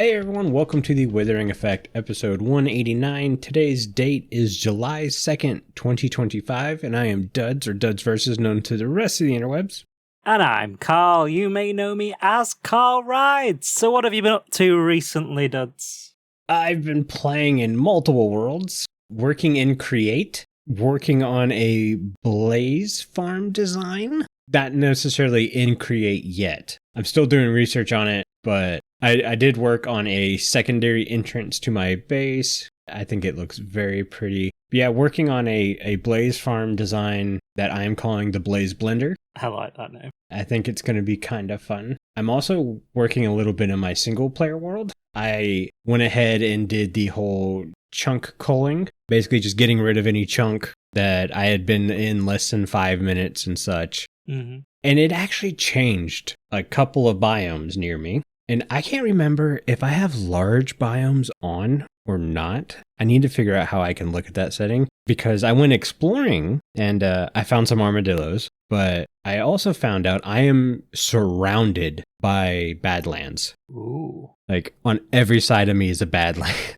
Hey everyone, welcome to the Withering Effect, episode 189. Today's date is July 2nd, 2025, and I am Duds, or Duds Versus, known to the rest of the interwebs. And I'm Carl. You may know me as Carl Rides. So what have you been up to recently, Duds? I've been playing in multiple worlds, working in Create, working on a Blaze farm design. Not necessarily in Create yet. I'm still doing research on it, but I did work on a secondary entrance to my base. I think it looks very pretty. But yeah, working on a Blaze farm design that I am calling the Blaze Blender. I like that name. I think it's going to be kind of fun. I'm also working a little bit in my single player world. I went ahead and did the whole chunk culling, basically just getting rid of any chunk that I had been in less than 5 minutes and such. Mm-hmm. And it actually changed a couple of biomes near me. And I can't remember if I have large biomes on or not. I need to figure out how I can look at that setting, because I went exploring and I found some armadillos, but I also found out I am surrounded by badlands. Ooh. Like on every side of me is a badland.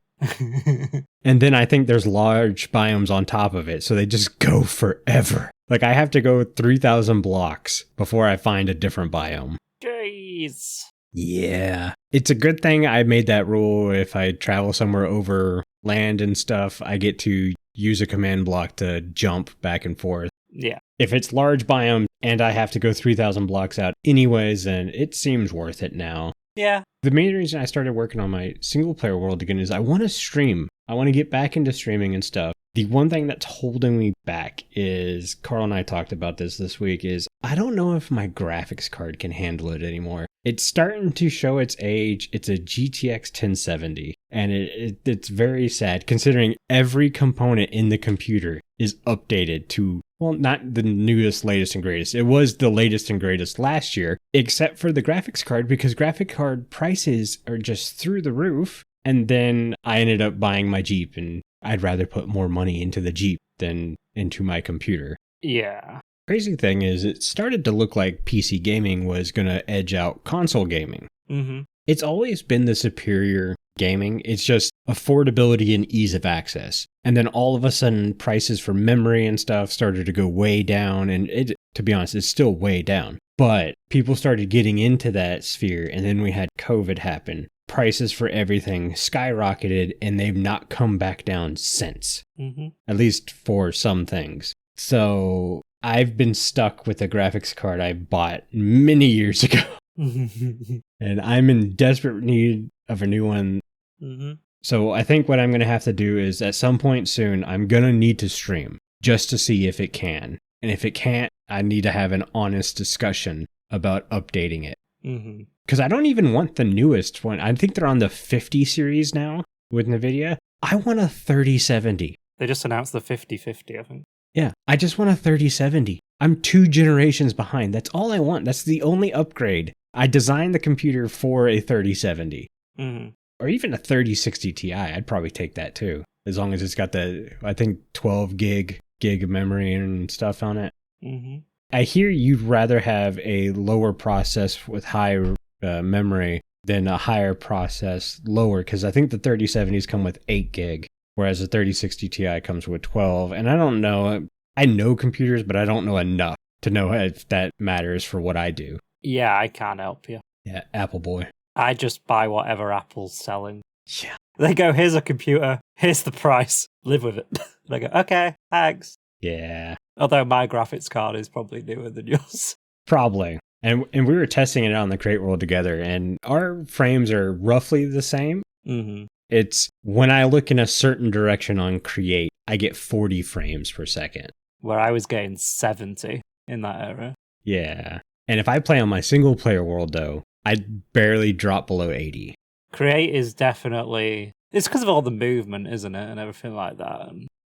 And then I think there's large biomes on top of it, so they just go forever. Like I have to go 3,000 blocks before I find a different biome. Jeez. Yeah. It's a good thing I made that rule. If I travel somewhere over land and stuff, I get to use a command block to jump back and forth. Yeah. If it's large biome and I have to go 3,000 blocks out anyways, then it seems worth it now. Yeah. The main reason I started working on my single player world again is I want to stream. I want to get back into streaming and stuff. The one thing that's holding me back is, Carl and I talked about this week, is I don't know if my graphics card can handle it anymore. It's starting to show its age. It's a GTX 1070, and it's very sad considering every component in the computer is updated to, well, not the newest, latest, and greatest. It was the latest and greatest last year, except for the graphics card, because graphic card prices are just through the roof. And then I ended up buying my Jeep, and I'd rather put more money into the Jeep than into my computer. Yeah. Crazy thing is, it started to look like PC gaming was going to edge out console gaming. Mm-hmm. It's always been the superior gaming. It's just affordability and ease of access. And then all of a sudden, prices for memory and stuff started to go way down. And it, to be honest, it's still way down. But people started getting into that sphere, and then we had COVID happen. Prices for everything skyrocketed, and they've not come back down since. Mm-hmm. At least for some things. So I've been stuck with a graphics card I bought many years ago. And I'm in desperate need of a new one. Mm-hmm. So I think what I'm going to have to do is, at some point soon, I'm going to need to stream just to see if it can. And if it can't, I need to have an honest discussion about updating it. Mm-hmm. Because I don't even want the newest one. I think they're on the 50 series now with NVIDIA. I want a 3070. They just announced the 5050, I think. Yeah, I just want a 3070. I'm 2 generations behind. That's all I want. That's the only upgrade. I designed the computer for a 3070. Mm-hmm. Or even a 3060 Ti. I'd probably take that too. As long as it's got the, I think, 12 gig of memory and stuff on it. Mm-hmm. I hear you'd rather have a lower process with high memory than a higher process lower, because I think the 3070s come with 8 gig, whereas the 3060 Ti comes with 12. And I don't know. I know computers, but I don't know enough to know if that matters for what I do. Yeah, I can't help you. Yeah, Apple boy. I just buy whatever Apple's selling. Yeah. They go, here's a computer, here's the price, live with it. And I go, okay, thanks. Yeah. Although my graphics card is probably newer than yours. Probably. And we were testing it out in the Crate World together, and our frames are roughly the same. Mm-hmm. It's when I look in a certain direction on Create, I get 40 frames per second. Where I was getting 70 in that era. Yeah. And if I play on my single player world, though, I barely drop below 80. Create is definitely... It's because of all the movement, isn't it? And everything like that.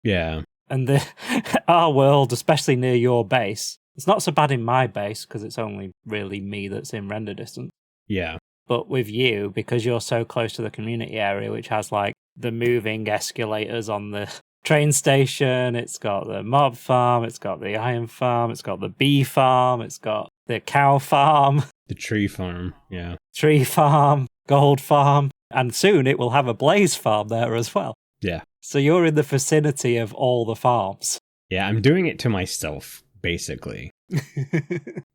Yeah. And our world, especially near your base, it's not so bad in my base because it's only really me that's in render distance. Yeah. But with you, because you're so close to the community area, which has like the moving escalators on the train station, it's got the mob farm, it's got the iron farm, it's got the bee farm, it's got the cow farm. The tree farm, yeah. Tree farm, gold farm. And soon it will have a blaze farm there as well. Yeah. So you're in the vicinity of all the farms. Yeah, I'm doing it to myself, basically.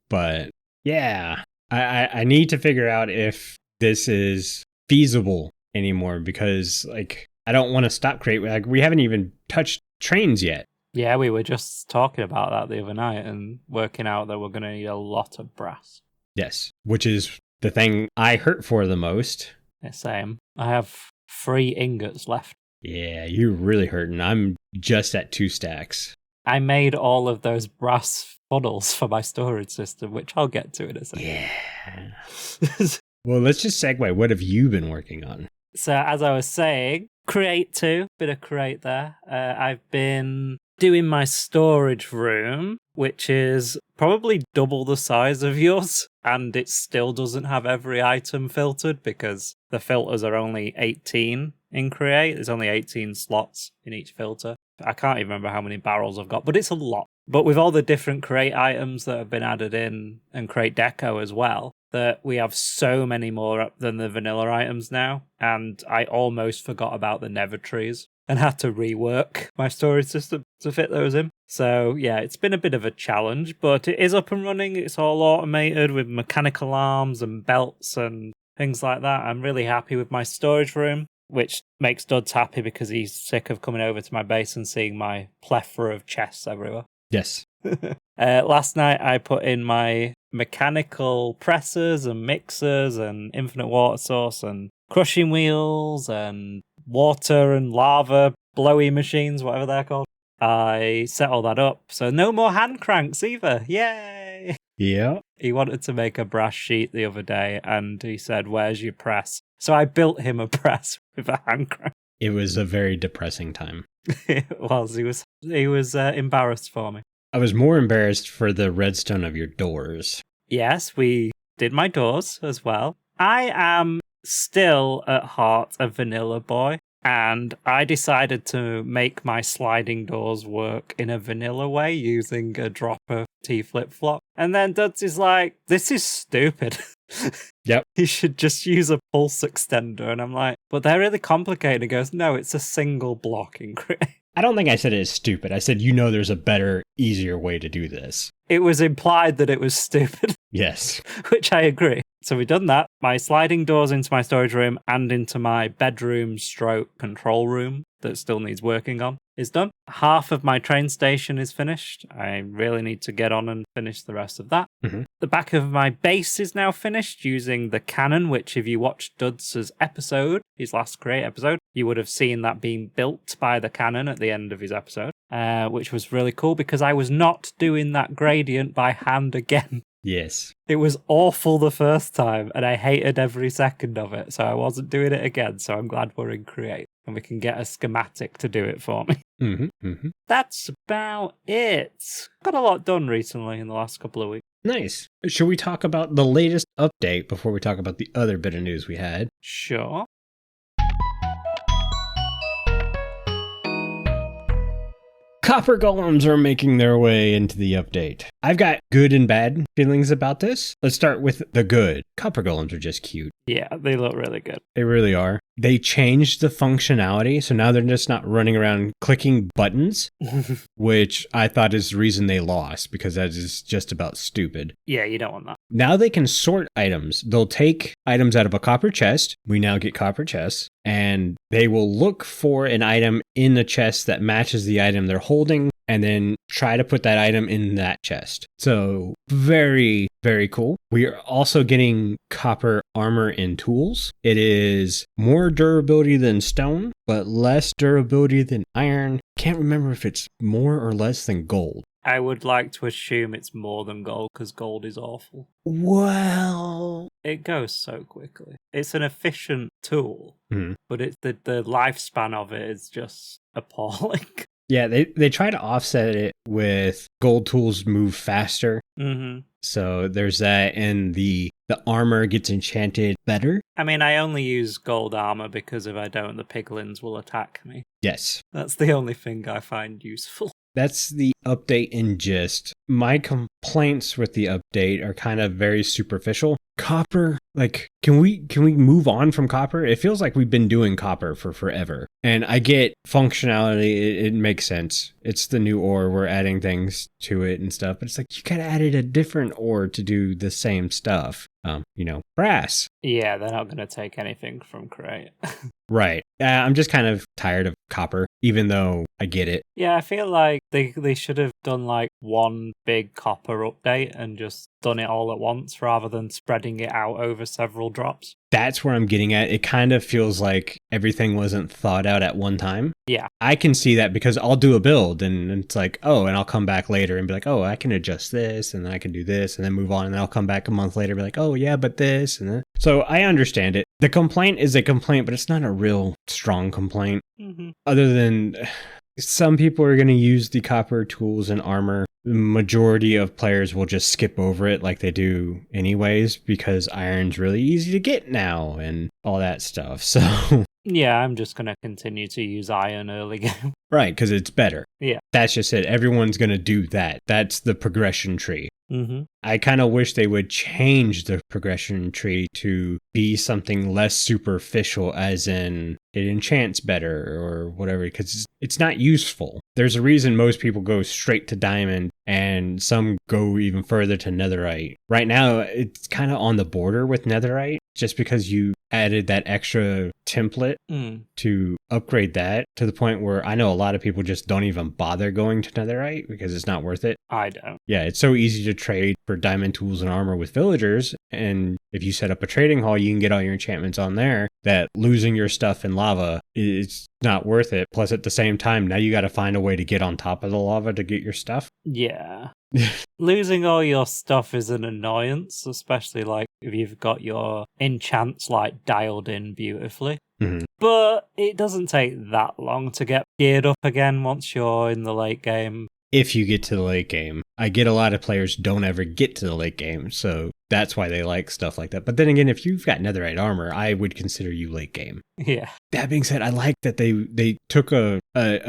But yeah, I need to figure out if this is feasible anymore because, like, I don't want to stop creating. Like, we haven't even touched trains yet. Yeah, we were just talking about that the other night and working out that we're going to need a lot of brass. Yes, which is the thing I hurt for the most. Yeah, same. I have 3 ingots left. Yeah, you're really hurting. I'm just at 2 stacks. I made all of those brass funnels for my storage system, which I'll get to in a second. Yeah. Well, let's just segue. What have you been working on? So, as I was saying, Create 2, bit of Create there. I've been doing my storage room, which is probably double the size of yours, and it still doesn't have every item filtered because the filters are only 18 in Create. There's only 18 slots in each filter. I can't even remember how many barrels I've got, but it's a lot. But with all the different Create items that have been added in, and Create Deco as well, that we have so many more than the vanilla items now, and I almost forgot about the nether trees and had to rework my storage system to fit those in. So yeah, it's been a bit of a challenge, but it is up and running. It's all automated with mechanical arms and belts and things like that. I'm really happy with my storage room, which makes Duds happy because he's sick of coming over to my base and seeing my plethora of chests everywhere. Yes. Last night I put in my mechanical pressers and mixers and infinite water source and crushing wheels and water and lava blowy machines, whatever they're called. I set all that up, so no more hand cranks either. Yay! Yeah. He wanted to make a brass sheet the other day and he said, "Where's your press?" So I built him a press with a hand crank. It was a very depressing time. It was. He was embarrassed for me. I was more embarrassed for the redstone of your doors. Yes, we did my doors as well. I am still at heart a vanilla boy, and I decided to make my sliding doors work in a vanilla way using a dropper T-flip flop. And then Duds is like, "This is stupid." Yep. You should just use a pulse extender. And I'm like, "But they're really complicated." He goes, "No, it's a single block in Create." I don't think I said it is stupid. I said, there's a better, easier way to do this. It was implied that it was stupid. Yes. Which I agree. So we've done that. My sliding doors into my storage room and into my bedroom stroke control room that still needs working on is done. Half of my train station is finished. I really need to get on and finish the rest of that. Mm-hmm. The back of my base is now finished using the cannon, which if you watched Duds' episode, his last Create episode, you would have seen that being built by the cannon at the end of his episode, which was really cool because I was not doing that gradient by hand again. Yes. It was awful the first time, and I hated every second of it, so I wasn't doing it again, so I'm glad we're in Create, and we can get a schematic to do it for me. Mm-hmm. Mm-hmm. That's about it. Got a lot done recently in the last couple of weeks. Nice. Should we talk about the latest update before we talk about the other bit of news we had? Sure. Copper Golems are making their way into the update. I've got good and bad feelings about this. Let's start with the good. Copper Golems are just cute. Yeah, they look really good. They really are. They changed the functionality, so now they're just not running around clicking buttons, which I thought is the reason they lost, because that is just about stupid. Yeah, you don't want that. Now they can sort items. They'll take items out of a copper chest. We now get copper chests. And they will look for an item in the chest that matches the item they're holding and then try to put that item in that chest. So very, very cool. We are also getting copper armor and tools. It is more durability than stone, but less durability than iron. Can't remember if it's more or less than gold. I would like to assume it's more than gold, because gold is awful. Well, it goes so quickly. It's an efficient tool, but it's the lifespan of it is just appalling. Yeah, they try to offset it with gold tools move faster. Mm-hmm. So there's that, and the armor gets enchanted better. I mean, I only use gold armor because if I don't, the piglins will attack me. Yes. That's the only thing I find useful. That's the update in gist. My complaints with the update are kind of very superficial. Copper, like, can we move on from Copper? It feels like we've been doing Copper for forever. And I get functionality, it makes sense. It's the new ore, we're adding things to it and stuff, but it's like you could have added a different ore to do the same stuff. Brass. Yeah, they're not going to take anything from Crate. Right. I'm just kind of tired of Copper, even though I get it. Yeah, I feel like they should have done like one big Copper update and just done it all at once rather than spreading it out over several drops. That's where I'm getting at. It kind of feels like everything wasn't thought out at one time. Yeah. I can see that because I'll do a build and it's like, oh, and I'll come back later and be like, oh, I can adjust this and then I can do this and then move on. And then I'll come back a month later and be like, oh, yeah, but this. And then. So I understand it. The complaint is a complaint, but it's not a real strong complaint. Mm-hmm. Other than some people are going to use the copper tools and armor. The majority of players will just skip over it like they do anyways because iron's really easy to get now and all that stuff. So yeah, I'm just going to continue to use iron early game. Right, because it's better. Yeah. That's just it. Everyone's going to do that. That's the progression tree. Mm-hmm. I kind of wish they would change the progression tree to be something less superficial, as in it enchants better or whatever, because it's not useful. There's a reason most people go straight to diamond and some go even further to netherite. Right now, it's kind of on the border with netherite just because you added that extra template to upgrade that to the point where I know a lot of people just don't even bother going to netherite because it's not worth it. I don't. Yeah, it's so easy to trade for diamond tools and armor with villagers, and if you set up a trading hall, you can get all your enchantments on there, that losing your stuff in lava is not worth it. Plus, at the same time, now you got to find a way to get on top of the lava to get your stuff. Yeah. Losing all your stuff is an annoyance, especially like if you've got your enchants like dialed in beautifully. Mm-hmm. But it doesn't take that long to get geared up again once you're in the late game. If you get to the late game. I get a lot of players don't ever get to the late game, so that's why they like stuff like that. But then again, if you've got netherite armor, I would consider you late game. Yeah. That being said, I like that they took a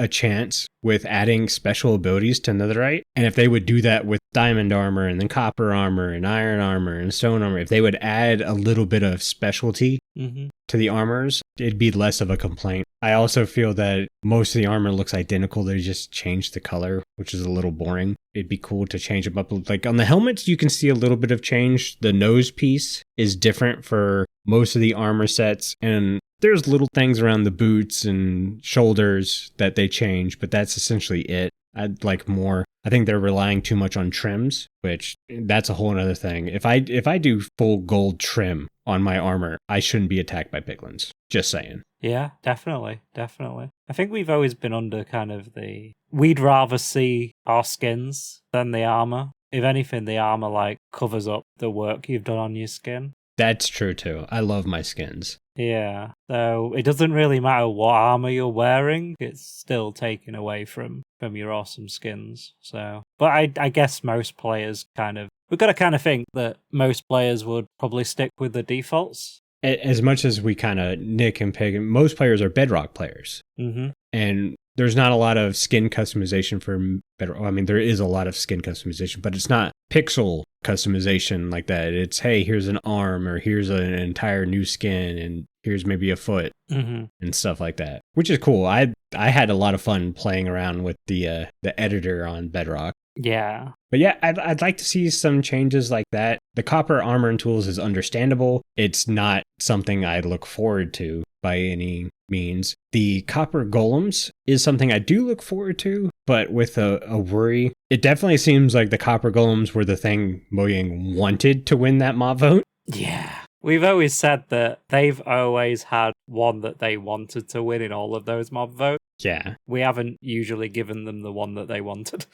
chance with adding special abilities to netherite. And if they would do that with diamond armor and then copper armor and iron armor and stone armor, if they would add a little bit of specialty to the armors, it'd be less of a complaint. I also feel that most of the armor looks identical. They just changed the color, which is a little boring. It'd be cool to change them up. Like on the helmets, you can see a little bit of change. The nose piece is different for most of the armor sets. And there's little things around the boots and shoulders that they change, but that's essentially it. I'd like more. I think they're relying too much on trims, which that's a whole other thing. If I do full gold trim on my armor, I shouldn't be attacked by piglins. Just saying. Yeah, definitely. I think we've always been under kind of we'd rather see our skins than the armor. If anything, the armor like covers up the work you've done on your skin. That's true too. I love my skins. Yeah, so it doesn't really matter what armor you're wearing, it's still taken away from your awesome skins. So, but I guess most players we've got to kind of think that most players would probably stick with the defaults. As much as we kind of nick and peg, most players are Bedrock players. Mm-hmm. And there's not a lot of skin customization for Bedrock. I mean, there is a lot of skin customization, but it's not pixel customization like that. It's, hey, here's an arm, or here's an entire new skin, and here's maybe a foot, and stuff like that, which is cool. I had a lot of fun playing around with the editor on Bedrock. Yeah. But yeah, I'd like to see some changes like that. The copper armor and tools is understandable. It's not something I look forward to by any means. The copper golems is something I do look forward to, but with a worry. It definitely seems like the copper golems were the thing Mojang wanted to win that mob vote. Yeah. We've always said that they've always had one that they wanted to win in all of those mob votes. Yeah. We haven't usually given them the one that they wanted.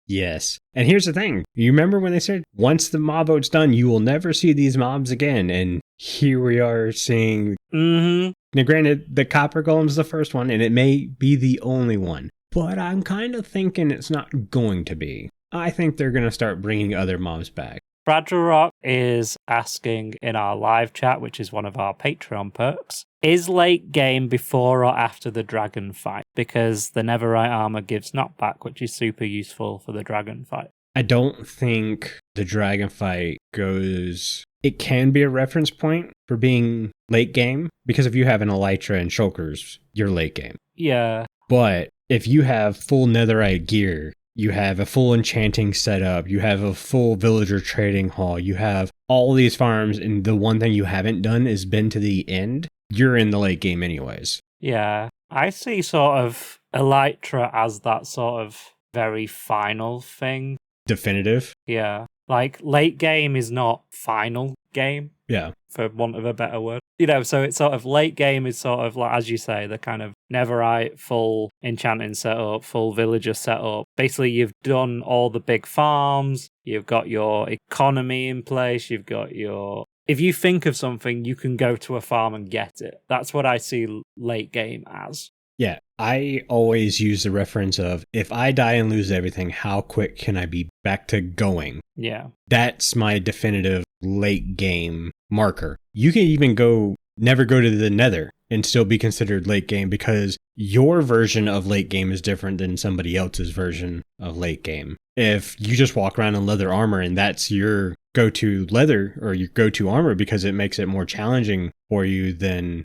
Yes. And here's the thing. You remember when they said, once the mob vote's done, you will never see these mobs again. And here we are seeing... Mm-hmm. Now, granted, the copper golem's the first one, and it may be the only one. But I'm kind of thinking it's not going to be. I think they're going to start bringing other mobs back. FragileRock is asking in our live chat, which is one of our Patreon perks, is late game before or after the dragon fight? Because the Netherite armor gives knockback, which is super useful for the dragon fight. I don't think the dragon fight goes... It can be a reference point for being late game, because if you have an Elytra and Shulkers, you're late game. Yeah. But if you have full netherite gear, you have a full enchanting setup, you have a full villager trading hall, you have all these farms, and the one thing you haven't done is been to the end, you're in the late game anyways. Yeah. I see sort of Elytra as that sort of very final thing. Definitive. Yeah. Like, late game is not final game. Yeah. For want of a better word. So it's sort of late game is sort of like, as you say, the kind of Netherite, full enchanting setup, full villager setup. Basically, you've done all the big farms, you've got your economy in place, you've got your... If you think of something, you can go to a farm and get it. That's what I see late game as. Yeah, I always use the reference of, if I die and lose everything, how quick can I be back to going? Yeah. That's my definitive late game marker. You can even never go to the nether and still be considered late game, because your version of late game is different than somebody else's version of late game. If you just walk around in leather armor and that's your go-to leather or your go-to armor because it makes it more challenging for you, then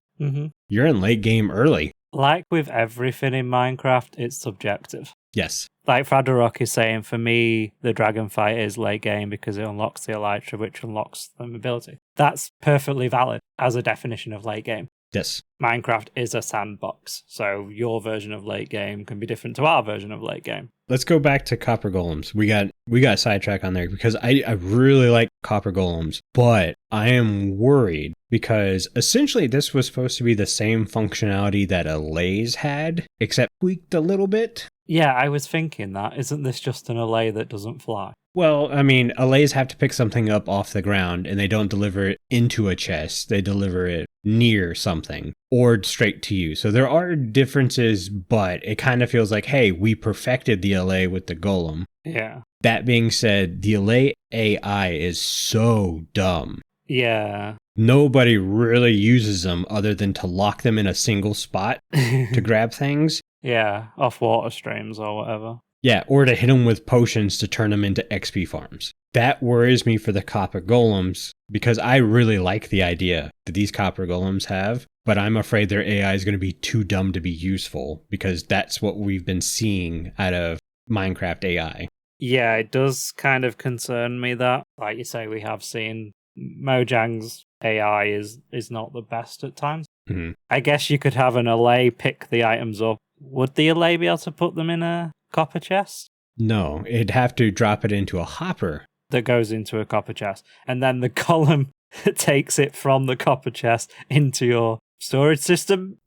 you're in late game early. Like with everything in Minecraft, it's subjective. Yes. Like FragileRock is saying, for me, the dragon fight is late game because it unlocks the Elytra, which unlocks the mobility. That's perfectly valid as a definition of late game. Yes. Minecraft is a sandbox, so your version of late game can be different to our version of late game. Let's go back to Copper Golems. We got sidetracked on there because I really like Copper Golems, but I am worried because essentially this was supposed to be the same functionality that Allays had, except tweaked a little bit. Yeah, I was thinking that. Isn't this just an allay that doesn't fly? Well, I mean, Allays have to pick something up off the ground, and they don't deliver it into a chest. They deliver it near something or straight to you. So there are differences, but it kind of feels like, hey, we perfected the allay with the golem. Yeah. That being said, the allay AI is so dumb. Yeah. Nobody really uses them other than to lock them in a single spot to grab things. Yeah, off water streams or whatever. Yeah, or to hit them with potions to turn them into XP farms. That worries me for the Copper Golems, because I really like the idea that these Copper Golems have, but I'm afraid their AI is going to be too dumb to be useful, because that's what we've been seeing out of Minecraft AI. Yeah, it does kind of concern me that, like you say, we have seen Mojang's AI is not the best at times. Mm-hmm. I guess you could have an allay pick the items up. Would the allay be able to put them in a copper chest? No, it'd have to drop it into a hopper that goes into a copper chest, and then the column takes it from the copper chest into your storage system.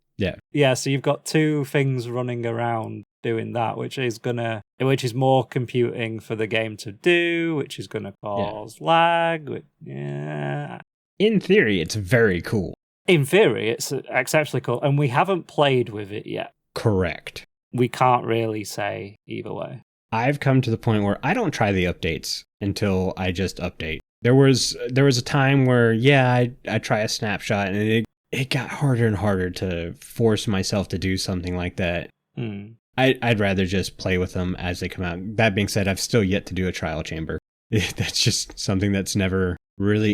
Yeah, so you've got two things running around doing that, which is more computing for the game to do, which is gonna cause lag. Yeah. In theory, it's very cool. In theory, it's exceptionally cool, and we haven't played with it yet. Correct. We can't really say either way. I've come to the point where I don't try the updates until I just update. There was a time where, I try a snapshot, and it got harder and harder to force myself to do something like that. I'd rather just play with them as they come out. That being said, I've still yet to do a trial chamber. That's just something that's never really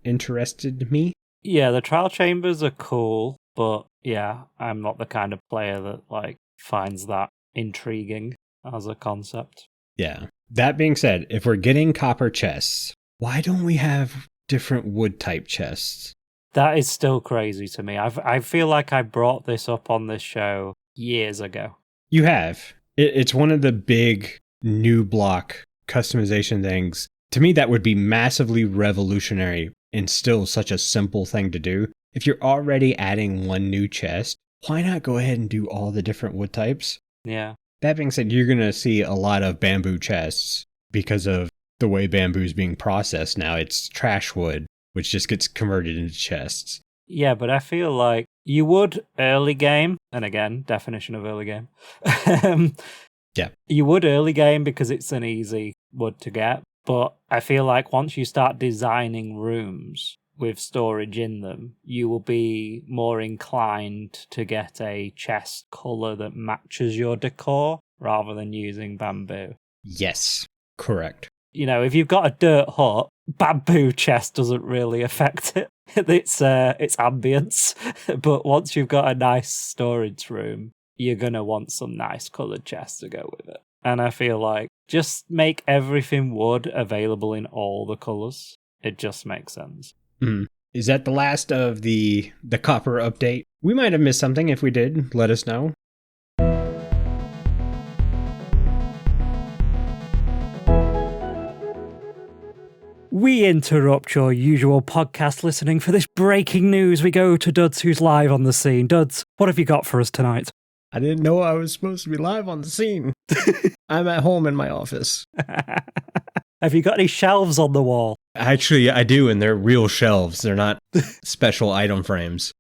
interested me. Yeah, the trial chambers are cool, but yeah, I'm not the kind of player that finds that intriguing as a concept. Yeah. That being said, if we're getting copper chests, why don't we have different wood type chests? That is still crazy to me. I feel like I brought this up on this show years ago. You have. It's one of the big new block customization things. To me, that would be massively revolutionary and still such a simple thing to do. If you're already adding one new chest, why not go ahead and do all the different wood types? Yeah. That being said, you're going to see a lot of bamboo chests because of the way bamboo is being processed now. It's trash wood, which just gets converted into chests. Yeah, but I feel like you would early game, and again, definition of early game. Yeah. You would early game because it's an easy wood to get. But I feel like once you start designing rooms with storage in them, you will be more inclined to get a chest colour that matches your decor rather than using bamboo. Yes, correct. You know, if you've got a dirt hut, bamboo chest doesn't really affect it. It's ambience. But once you've got a nice storage room, you're going to want some nice coloured chests to go with it. And I feel like just make everything wood available in all the colours. It just makes sense. Mm. Is that the last of the copper update? We might have missed something. If we did, let us know. We interrupt your usual podcast listening for this breaking news. We go to Duds, who's live on the scene. Duds, what have you got for us tonight? I didn't know I was supposed to be live on the scene. I'm at home in my office. Have you got any shelves on the wall? Actually, I do, and they're real shelves. They're not special item frames.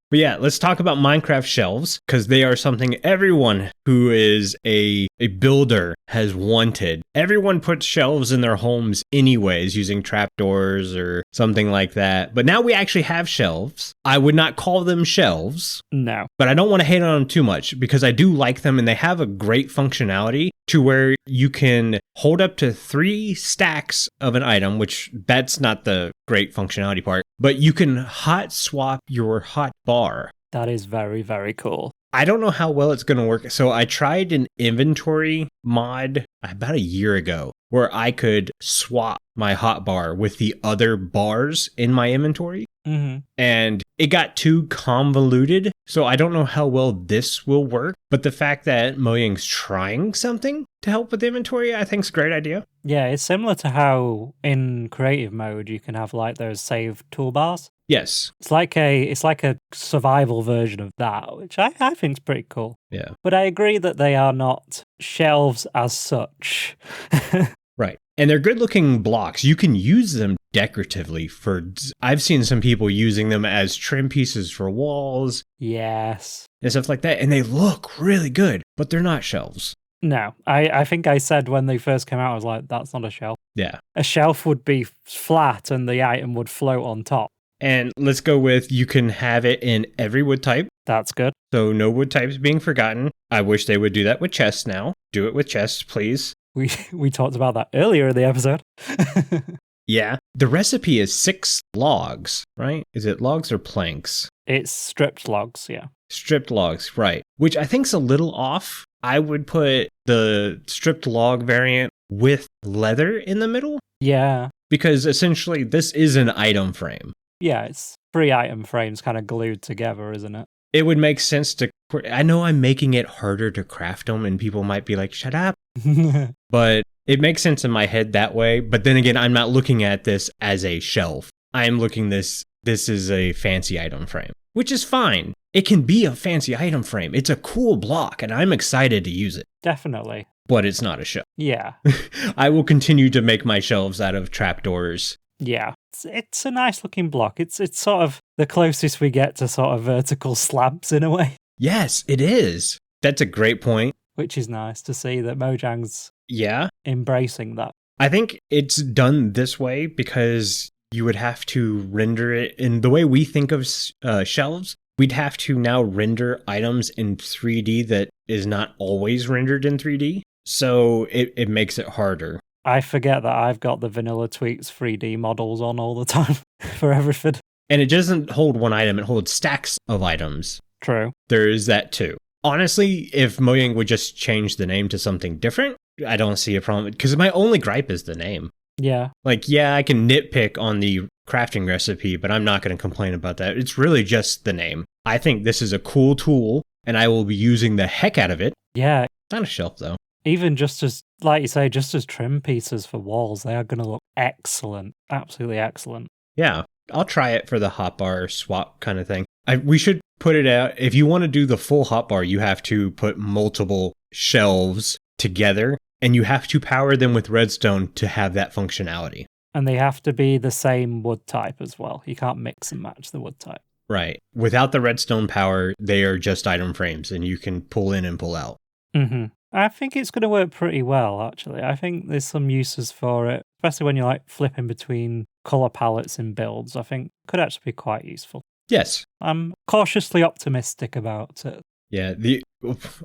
But yeah, let's talk about Minecraft shelves, because they are something everyone who is a builder has wanted. Everyone puts shelves in their homes anyways, using trapdoors or something like that. But now we actually have shelves. I would not call them shelves. No. But I don't want to hate on them too much, because I do like them, and they have a great functionality to where you can hold up to 3 stacks of an item, which that's not the great functionality part, but you can hot swap your hot bar. That is very, very cool. I don't know how well it's going to work. So I tried an inventory mod about a year ago where I could swap my hot bar with the other bars in my inventory. Mm-hmm. And it got too convoluted. So I don't know how well this will work. But the fact that Mojang's trying something to help with inventory, I think is a great idea. Yeah, it's similar to how in creative mode you can have like those save toolbars. Yes. It's like a survival version of that, which I think is pretty cool. Yeah. But I agree that they are not shelves as such. Right. And they're good looking blocks. You can use them decoratively I've seen some people using them as trim pieces for walls. Yes. And stuff like that. And they look really good, but they're not shelves. No, I think I said when they first came out, I was like, that's not a shelf. Yeah. A shelf would be flat and the item would float on top. And let's go with you can have it in every wood type. That's good. So no wood types being forgotten. I wish they would do that with chests now. Do it with chests, please. We talked about that earlier in the episode. Yeah. The recipe is 6 logs, right? Is it logs or planks? It's stripped logs, yeah. Stripped logs, right. Which I think's a little off. I would put the stripped log variant with leather in the middle. Yeah. Because essentially this is an item frame. Yeah, it's 3 item frames kind of glued together, isn't it? It would make sense to... I know I'm making it harder to craft them and people might be like, shut up. But it makes sense in my head that way. But then again, I'm not looking at this as a shelf. I'm looking this is a fancy item frame, which is fine. It can be a fancy item frame. It's a cool block and I'm excited to use it. Definitely. But it's not a shelf. Yeah. I will continue to make my shelves out of trapdoors. Yeah. It's a nice looking block. It's sort of the closest we get to sort of vertical slabs in a way. Yes, it is. That's a great point. Which is nice to see that Mojang's embracing that. I think it's done this way because you would have to render it in the way we think of shelves. We'd have to now render items in 3D that is not always rendered in 3D. So it makes it harder. I forget that I've got the Vanilla Tweaks 3D models on all the time for everything. And it doesn't hold one item, it holds stacks of items. True. There is that too. Honestly, if Mojang would just change the name to something different, I don't see a problem. Because my only gripe is the name. Yeah. Like, yeah, I can nitpick on the crafting recipe, but I'm not going to complain about that. It's really just the name. I think this is a cool tool, and I will be using the heck out of it. Yeah. It's not a shelf, though. Even just as, like you say, just as trim pieces for walls, they are going to look excellent. Absolutely excellent. Yeah. I'll try it for the hotbar swap kind of thing. We should put it out. If you want to do the full hotbar, you have to put multiple shelves together, and you have to power them with redstone to have that functionality. And they have to be the same wood type as well. You can't mix and match the wood type. Right. Without the redstone power, they are just item frames, and you can pull in and pull out. Mm-hmm. I think it's going to work pretty well, actually. I think there's some uses for it, especially when you're like flipping between color palettes and builds. I think could actually be quite useful. Yes. I'm cautiously optimistic about it. Yeah,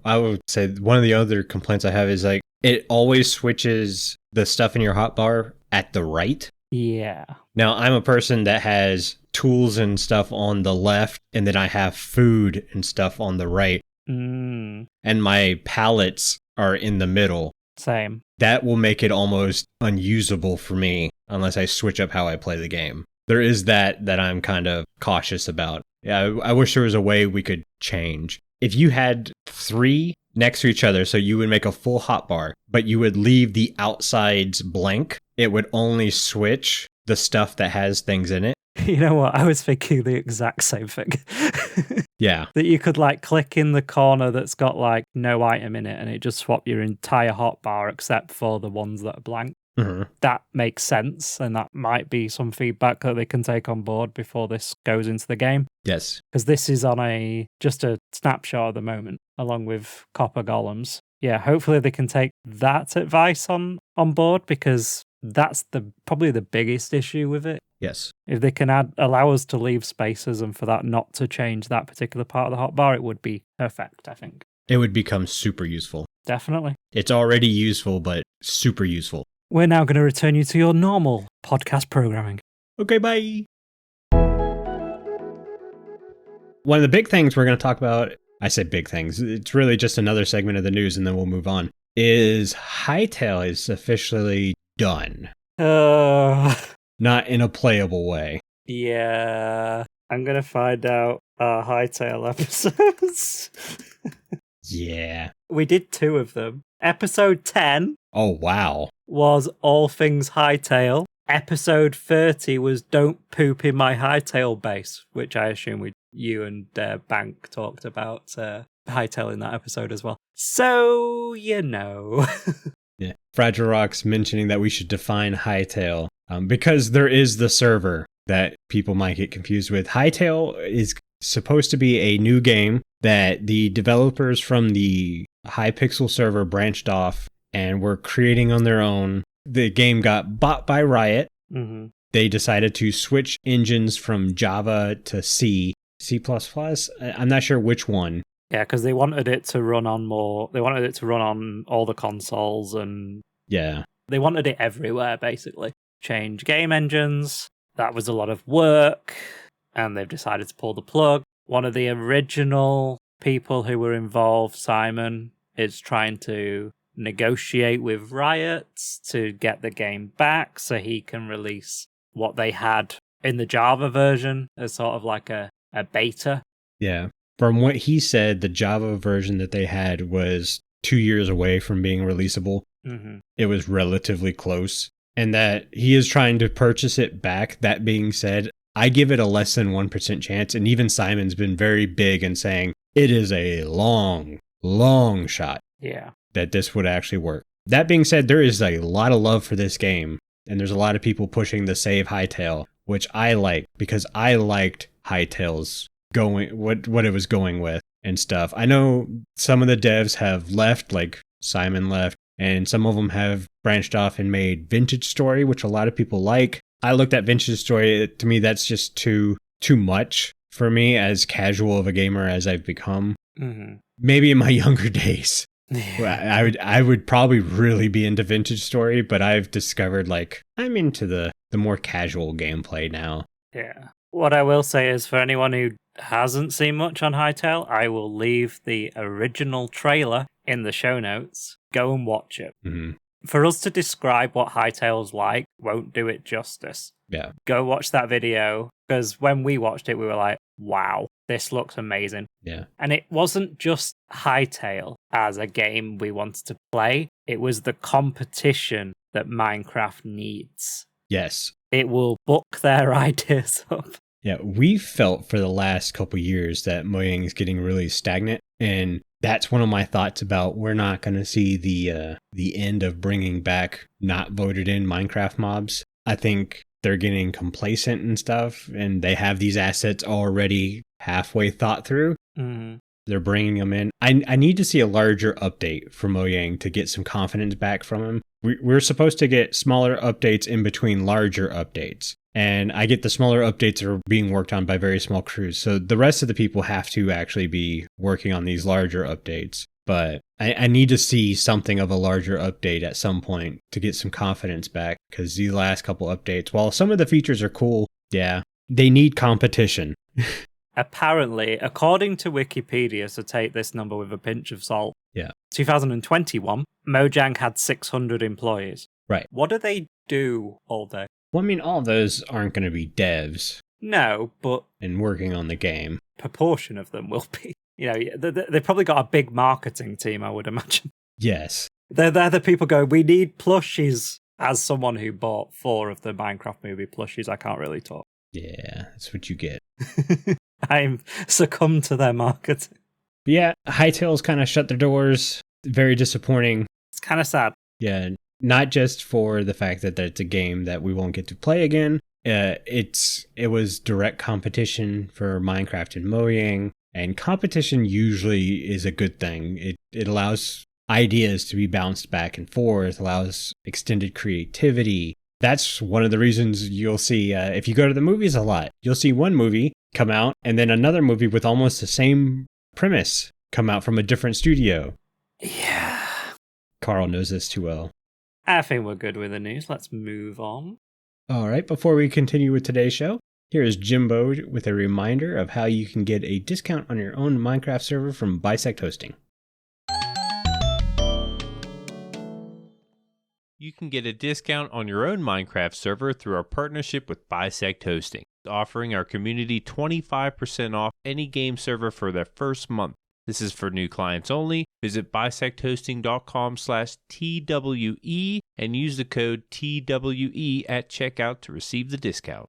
I would say one of the other complaints I have is like it always switches the stuff in your hotbar at the right. Yeah. Now, I'm a person that has tools and stuff on the left, and then I have food and stuff on the right. Mm. And my palettes are in the middle. Same. That will make it almost unusable for me unless I switch up how I play the game. There is that I'm kind of cautious about. Yeah, I wish there was a way we could change. If you had 3 next to each other, so you would make a full hotbar, but you would leave the outsides blank, it would only switch the stuff that has things in it. You know what? I was thinking the exact same thing. Yeah. That you could like click in the corner that's got like no item in it and it just swap your entire hotbar except for the ones that are blank. Mm-hmm. That makes sense, and that might be some feedback that they can take on board before this goes into the game. Yes. Because this is on just a snapshot at the moment, along with Copper Golems. Yeah, hopefully they can take that advice on board, because that's probably the biggest issue with it. Yes. If they can allow us to leave spaces and for that not to change that particular part of the hotbar, it would be perfect, I think. It would become super useful. Definitely. It's already useful, but super useful. We're now going to return you to your normal podcast programming. Okay, bye. One of the big things we're going to talk about, I say big things, it's really just another segment of the news and then we'll move on, is Hytale is officially done. Not in a playable way. Yeah. I'm going to find out our Hytale episodes. Yeah. We did 2 of them. Episode 10. Oh, wow. Was all things Hytale. Episode 30 was Don't Poop in My Hytale Base, which I assume you and Bank talked about Hytale in that episode as well. So, you know. Yeah. FragileRock's mentioning that we should define Hytale because there is the server that people might get confused with. Hytale is supposed to be a new game that the developers from the Hypixel server branched off and were creating on their own. The game got bought by Riot. Mm-hmm. They decided to switch engines from Java to C++. I'm not sure which one. Yeah, because they wanted it to run on all the consoles, and yeah, they wanted it everywhere, basically. Change game engines. That was a lot of work, and they've decided to pull the plug. One of the original people who were involved, Simon, is trying to negotiate with Riot to get the game back so he can release what they had in the Java version as sort of like a beta. Yeah. From what he said, the Java version that they had was 2 years away from being releasable. Mm-hmm. It was relatively close. And that he is trying to purchase it back. That being said, I give it a less than 1% chance. And even Simon's been very big in saying it is a long, long shot. Yeah. That this would actually work. That being said, there is a lot of love for this game, and there's a lot of people pushing the save Hytale, which I like because I liked Hytale's what it was going with and stuff. I know some of the devs have left, like Simon left, and some of them have branched off and made Vintage Story, which a lot of people like. I looked at Vintage Story. To me, that's just too much for me as casual of a gamer as I've become. Mm-hmm. Maybe in my younger days. Well, I would probably really be into Vintage Story, but I've discovered like I'm into the more casual gameplay now. Yeah. What I will say is for anyone who hasn't seen much on Hytale, I will leave the original trailer in the show notes. Go and watch it. Mm-hmm. For us to describe what Hytale's like won't do it justice. Yeah. Go watch that video, because when we watched it, we were like, wow, this looks amazing. Yeah. And it wasn't just Hytale as a game we wanted to play. It was the competition that Minecraft needs. Yes. It will book their ideas up. Yeah, we felt for the last couple years that Mojang is getting really stagnant, and that's one of my thoughts about we're not going to see the end of bringing back not voted in Minecraft mobs. I think they're getting complacent and stuff, and they have these assets already halfway thought through. Mm-hmm. they're bringing him in. I need to see a larger update from Mojang to get some confidence back from him. We're supposed to get smaller updates in between larger updates. And I get the smaller updates are being worked on by very small crews. So the rest of the people have to actually be working on these larger updates. But I need to see something of a larger update at some point to get some confidence back. Because these last couple updates, while some of the features are cool, yeah, they need competition. Apparently, according to Wikipedia, so take this number with a pinch of salt. Yeah. 2021, Mojang had 600 employees. Right. What do they do all day? Well, I mean, all of those aren't going to be devs. No, but... and working on the game. Proportion of them will be. You know, they've probably got a big marketing team, I would imagine. Yes. They're the people going, we need plushies. As someone who bought 4 of the Minecraft movie plushies, I can't really talk. Yeah, that's what you get. I'm succumbed to their marketing. But yeah, Hytale's kind of shut their doors. Very disappointing. It's kind of sad. Yeah, not just for the fact that it's a game that we won't get to play again. It was direct competition for Minecraft and Mojang, and competition usually is a good thing. It allows ideas to be bounced back and forth, allows extended creativity. That's one of the reasons you'll see, if you go to the movies a lot, you'll see one movie come out and then another movie with almost the same premise come out from a different studio. Yeah. Carl knows this too well. I think we're good with the news. Let's move on. All right, before we continue with today's show, here is Jimbo with a reminder of how you can get a discount on your own Minecraft server from Bisect Hosting. You can get a discount on your own Minecraft server through our partnership with Bisect Hosting, offering our community 25% off any game server for their first month. This is for new clients only. Visit bisecthosting.com/TWE and use the code TWE at checkout to receive the discount.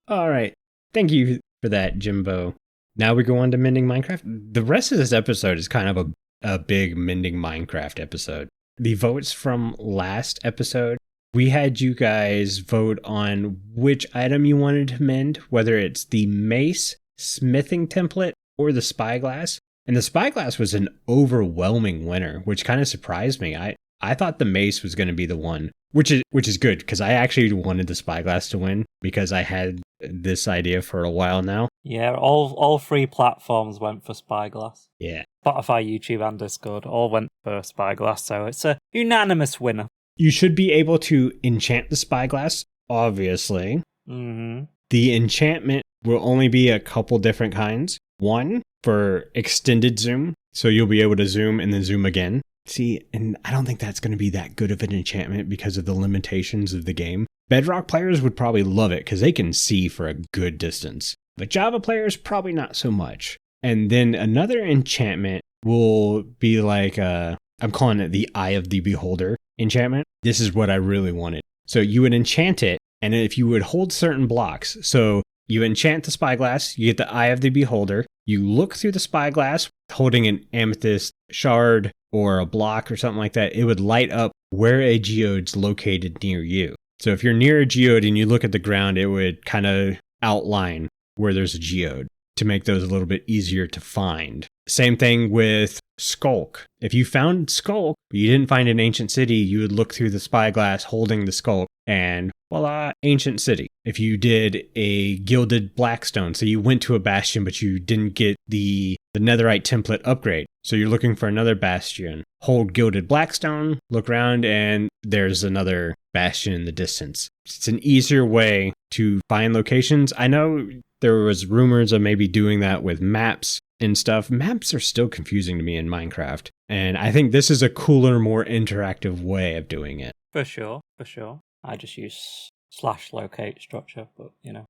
All right. Thank you for that, Jimbo. Now we go on to Mending Minecraft. The rest of this episode is kind of a big Mending Minecraft episode. The votes from last episode, we had you guys vote on which item you wanted to mend, whether it's the mace, smithing template, or the spyglass. And the spyglass was an overwhelming winner, which kind of surprised me. I thought the mace was going to be the one, which is good, because I actually wanted the spyglass to win, because I had this idea for a while now. Yeah, all 3 platforms went for Spyglass. Yeah. Spotify, YouTube, and Discord all went for Spyglass, so it's a unanimous winner. You should be able to enchant the spyglass, obviously. Mm-hmm. The enchantment will only be a couple different kinds. One, for extended zoom, so you'll be able to zoom and then zoom again. See, and I don't think that's going to be that good of an enchantment because of the limitations of the game. Bedrock players would probably love it because they can see for a good distance. But Java players, probably not so much. And then another enchantment will be like, I'm calling it the Eye of the Beholder enchantment. This is what I really wanted. So you would enchant it, and if you would hold certain blocks, so you enchant the spyglass, you get the Eye of the Beholder, you look through the spyglass holding an amethyst shard or a block or something like that, it would light up where a geode's located near you. So if you're near a geode and you look at the ground, it would kind of outline where there's a geode to make those a little bit easier to find. Same thing with Skulk. If you found Skulk, but you didn't find an ancient city, you would look through the spyglass holding the Skulk and voila, ancient city. If you did a gilded blackstone, so you went to a bastion, but you didn't get the netherite template upgrade, so you're looking for another bastion, hold gilded blackstone, look around, and there's another bastion in the distance. It's an easier way to find locations. I know there was rumors of maybe doing that with maps and stuff. Maps are still confusing to me in Minecraft, and I think this is a cooler, more interactive way of doing it. For sure. I just use /locate structure, but you know.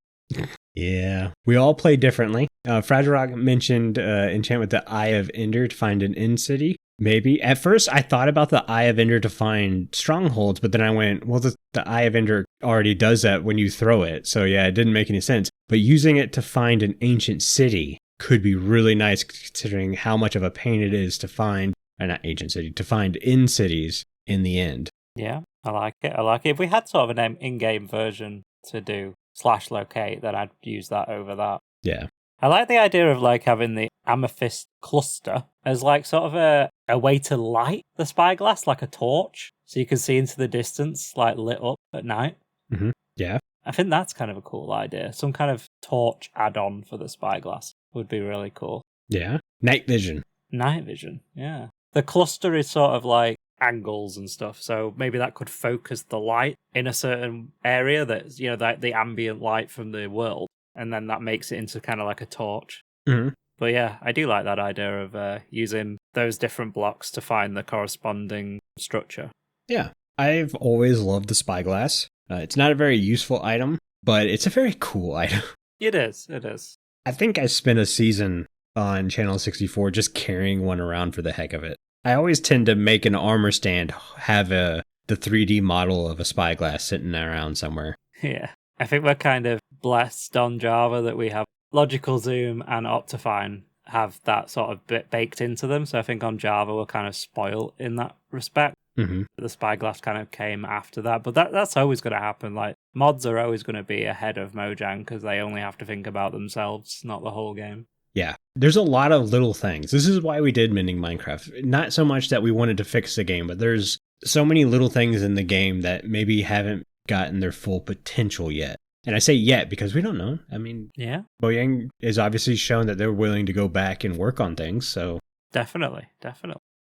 Yeah, we all play differently. FragileRock mentioned enchant with the Eye of Ender to find an end city. Maybe. At first, I thought about the Eye of Ender to find strongholds, but then I went, well, the Eye of Ender already does that when you throw it. So yeah, it didn't make any sense. But using it to find an ancient city could be really nice, considering how much of a pain it is to find, not ancient city, to find end cities in the end. Yeah, I like it. If we had sort of an in-game version to do /locate, then I'd use that over that. Yeah. I like the idea of like having the amethyst cluster as like sort of a way to light the spyglass, like a torch, so you can see into the distance, like lit up at night. Mm-hmm. Yeah. I think that's kind of a cool idea. Some kind of torch add-on for the spyglass would be really cool. Yeah. Night vision. Night vision, yeah. The cluster is sort of like angles and stuff, so maybe that could focus the light in a certain area that's, you know, the ambient light from the world, and then that makes it into kind of like a torch. Mm-hmm. But yeah, I do like that idea of using those different blocks to find the corresponding structure. Yeah. I've always loved the spyglass. It's not a very useful item, but it's a very cool item. It is. It is. I think I spent a season on Channel 64 just carrying one around for the heck of it. I always tend to make an armor stand have the 3D model of a spyglass sitting around somewhere. Yeah. I think we're kind of blessed on Java that we have Logical Zoom and Optifine have that sort of bit baked into them. So I think on Java we're kind of spoiled in that respect. Mm-hmm. The spyglass kind of came after that, but that's always going to happen. Like, mods are always going to be ahead of Mojang because they only have to think about themselves, not the whole game. Yeah, there's a lot of little things. This is why we did Mending Minecraft. Not so much that we wanted to fix the game, but there's so many little things in the game that maybe haven't gotten their full potential yet. And I say yet because we don't know. I mean, yeah, Mojang is obviously shown that they're willing to go back and work on things, so... Definitely.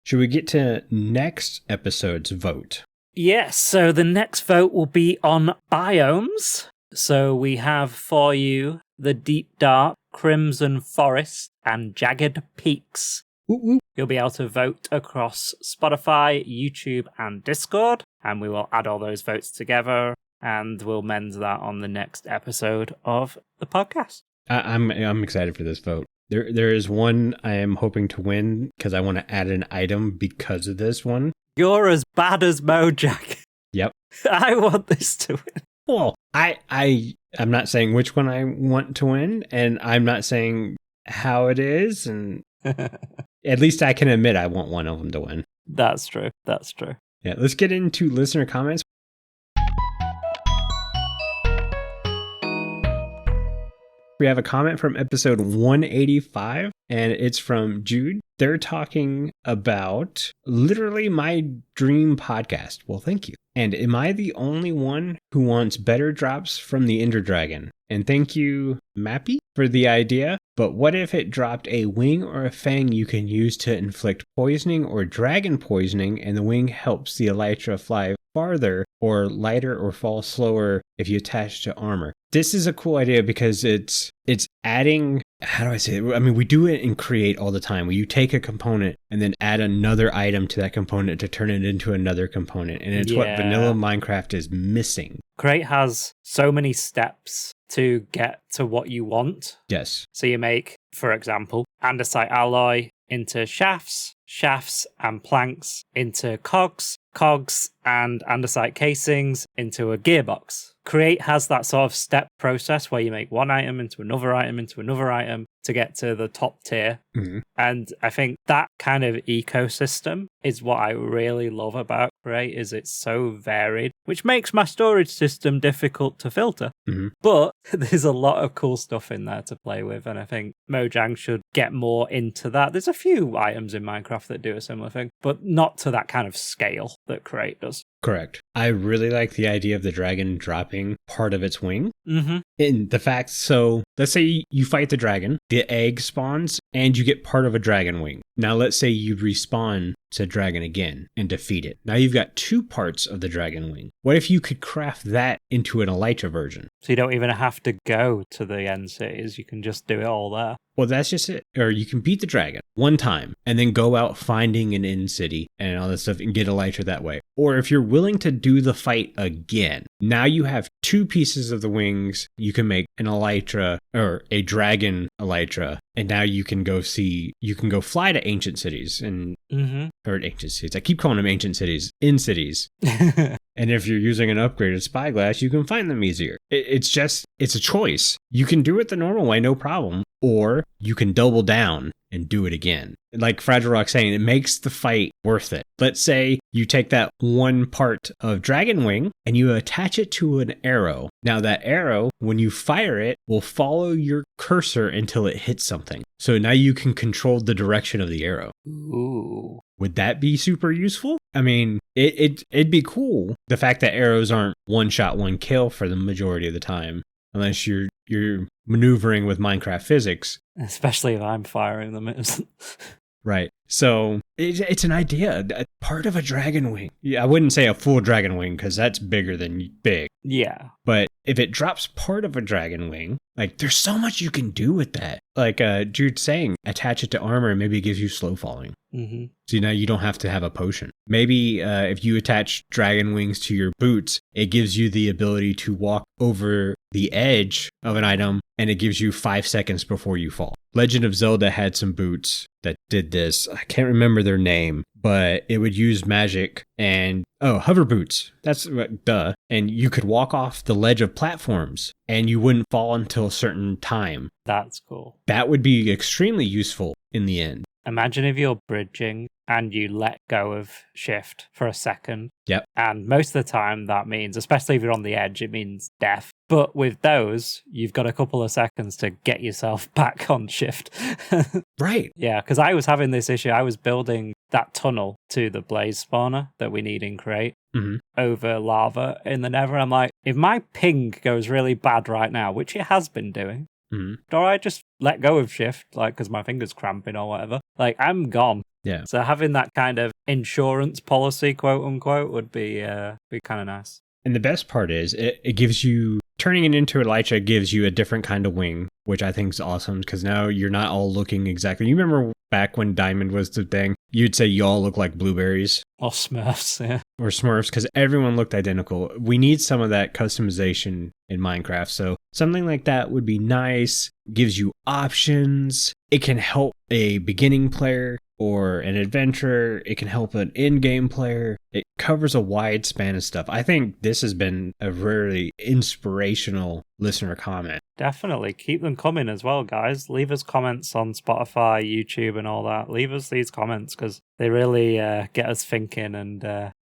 Should we get to next episode's vote? Yes, so the next vote will be on biomes. So we have for you the Deep Dark, Crimson Forest, and Jagged Peaks. You'll be able to vote across Spotify, YouTube, and Discord, and we will add all those votes together, and we'll mend that on the next episode of the podcast. I'm excited for this vote. There is one I am hoping to win because I want to add an item because of this one. You're as bad as Mojang. Yep. I want this to win. Well, I'm not saying which one I want to win, and I'm not saying how it is, and at least I can admit I want one of them to win. That's true. Yeah, let's get into listener comments. We have a comment from episode 185, and it's from Jude. They're talking about literally my dream podcast. Well, thank you. And am I the only one who wants better drops from the Ender Dragon? And thank you, Mappy, for the idea. But what if it dropped a wing or a fang you can use to inflict poisoning or dragon poisoning, and the wing helps the elytra fly farther or lighter or fall slower if you attach to armor? This is a cool idea because it's adding, how do I say it? I mean, we do it in Create all the time, where you take a component and then add another item to that component to turn it into another component. And it's what vanilla Minecraft is missing. Create has so many steps to get to what you want. Yes. So you make, for example, andesite alloy into shafts, shafts and planks into cogs, cogs and andesite casings into a gearbox. Create has that sort of step process where you make one item into another item into another item to get to the top tier. Mm-hmm. And I think that kind of ecosystem is what I really love about Create, is it's so varied, which makes my storage system difficult to filter. Mm-hmm. But there's a lot of cool stuff in there to play with, and I think Mojang should get more into that. There's a few items in Minecraft that do a similar thing, but not to that kind of scale that Create does. Correct. I really like the idea of the dragon dropping part of its wing. Mm-hmm. In the fact, so let's say you fight the dragon, the egg spawns, and you get part of a dragon wing. Now let's say you respawn said dragon again and defeat it. Now you've got two parts of the dragon wing. What if you could craft that into an elytra version? So you don't even have to go to the end cities, you can just do it all there. Well, that's just it. Or you can beat the dragon one time and then go out finding an end city and all that stuff and get elytra that way. Or if you're willing to do the fight again, now you have two pieces of the wings. You can make an elytra or a dragon elytra. And now you can go fly to ancient cities and or ancient cities. I keep calling them ancient cities, in cities. And if you're using an upgraded spyglass, you can find them easier. It's a choice. You can do it the normal way, no problem. Or you can double down and do it again. Like FragileRock saying, it makes the fight worth it. let's say you take that one part of Dragon Wing and you attach it to an arrow. Now that arrow, when you fire it, will follow your cursor until it hits something. So now you can control the direction of the arrow. Ooh. Would that be super useful? I mean, it'd be cool. The fact that arrows aren't one shot, one kill for the majority of the time, unless you're maneuvering with Minecraft physics. Especially if I'm firing them. Right. So it's an idea. Part of a dragon wing. Yeah, I wouldn't say a full dragon wing because that's bigger than big. Yeah. But if it drops part of a dragon wing, like there's so much you can do with that. Like Jude's saying, attach it to armor and maybe it gives you slow falling. Mm-hmm. So now you don't have to have a potion. Maybe if you attach dragon wings to your boots, it gives you the ability to walk over the edge of an item and it gives you 5 seconds before you fall. Legend of Zelda had some boots that did this. I can't remember their name, but it would use magic and, hover boots. That's duh. And you could walk off the ledge of platforms and you wouldn't fall until a certain time. That's cool. That would be extremely useful in the end. Imagine if you're bridging and you let go of shift for a second. Yep. And most of the time that means, especially if you're on the edge, it means death. But with those, you've got a couple of seconds to get yourself back on shift. Right. Yeah, because I was having this issue. I was building that tunnel to the blaze spawner that we need in Crate over lava in the Nether. I'm like, if my ping goes really bad right now, which it has been doing, do I just let go of shift, like, because my finger's cramping or whatever? Like, I'm gone. Yeah. So having that kind of insurance policy, quote unquote, would be kind of nice. And the best part is it gives you, turning it into Elytra gives you a different kind of wing, which I think is awesome because now you're not all looking exactly. You remember back when Diamond was the thing, you'd say you all look like blueberries. Or Smurfs, yeah. Or Smurfs because everyone looked identical. We need some of that customization in Minecraft. So something like that would be nice, gives you options. It can help a beginning player or an adventurer. It can help an in-game player. It covers a wide span of stuff. I think this has been a really inspirational listener comment. Definitely. Keep them coming as well, guys. Leave us comments on Spotify, YouTube, and all that. Leave us these comments because they really get us thinking, and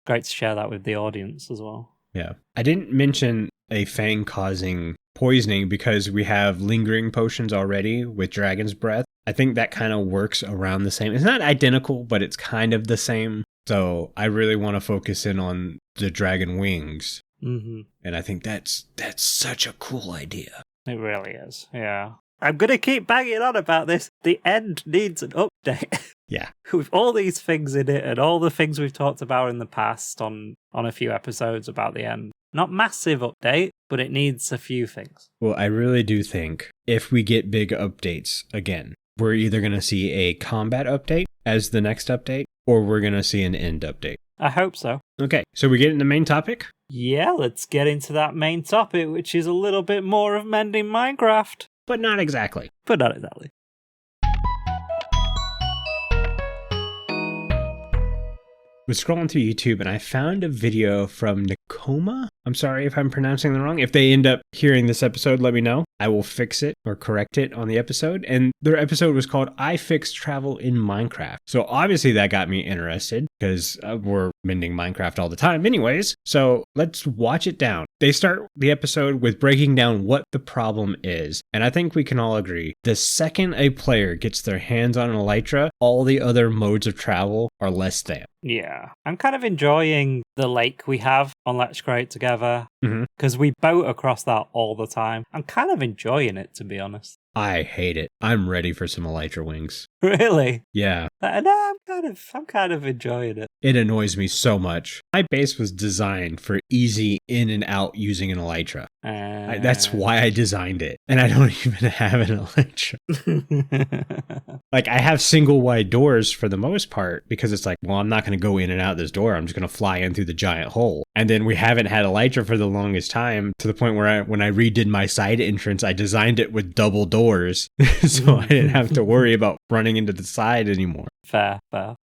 great to share that with the audience as well. Yeah. I didn't mention a fang causing poisoning because we have lingering potions already with Dragon's Breath. I think that kind of works around the same. It's not identical, but it's kind of the same. So I really want to focus in on the dragon wings. Mm-hmm. And I think that's such a cool idea. It really is, yeah. I'm going to keep banging on about this. The end needs an update. Yeah. With all these things in it and all the things we've talked about in the past on a few episodes about the end. Not massive update, but it needs a few things. Well, I really do think if we get big updates again, we're either going to see a combat update as the next update, or we're going to see an end update. I hope so. Okay, so we get into the main topic? Yeah, let's get into that main topic, which is a little bit more of mending Minecraft. But not exactly. But not exactly. I was scrolling through YouTube and I found a video from Nekoma. I'm sorry if I'm pronouncing that wrong. If they end up hearing this episode, let me know. I will fix it or correct it on the episode. And their episode was called I Fixed Travel in Minecraft. So obviously that got me interested because we're mending Minecraft all the time anyways. So let's watch it down. They start the episode with breaking down what the problem is. And I think we can all agree, the second a player gets their hands on an Elytra, all the other modes of travel are less than. Yeah. I'm kind of enjoying the lake we have on Let's Create together because we boat across that all the time. I'm kind of enjoying it, to be honest. I hate it. I'm ready for some Elytra wings. Really? Yeah. No, I'm kind of enjoying it. It annoys me so much. My base was designed for easy in and out using an Elytra. That's why I designed it. And I don't even have an Elytra. Like, I have single wide doors for the most part because it's like, well, I'm not going to go in and out this door. I'm just going to fly in through the giant hole. And then we haven't had Elytra for the longest time, to the point where when I redid my side entrance, I designed it with double doors. So I didn't have to worry about running into the side anymore. Fair.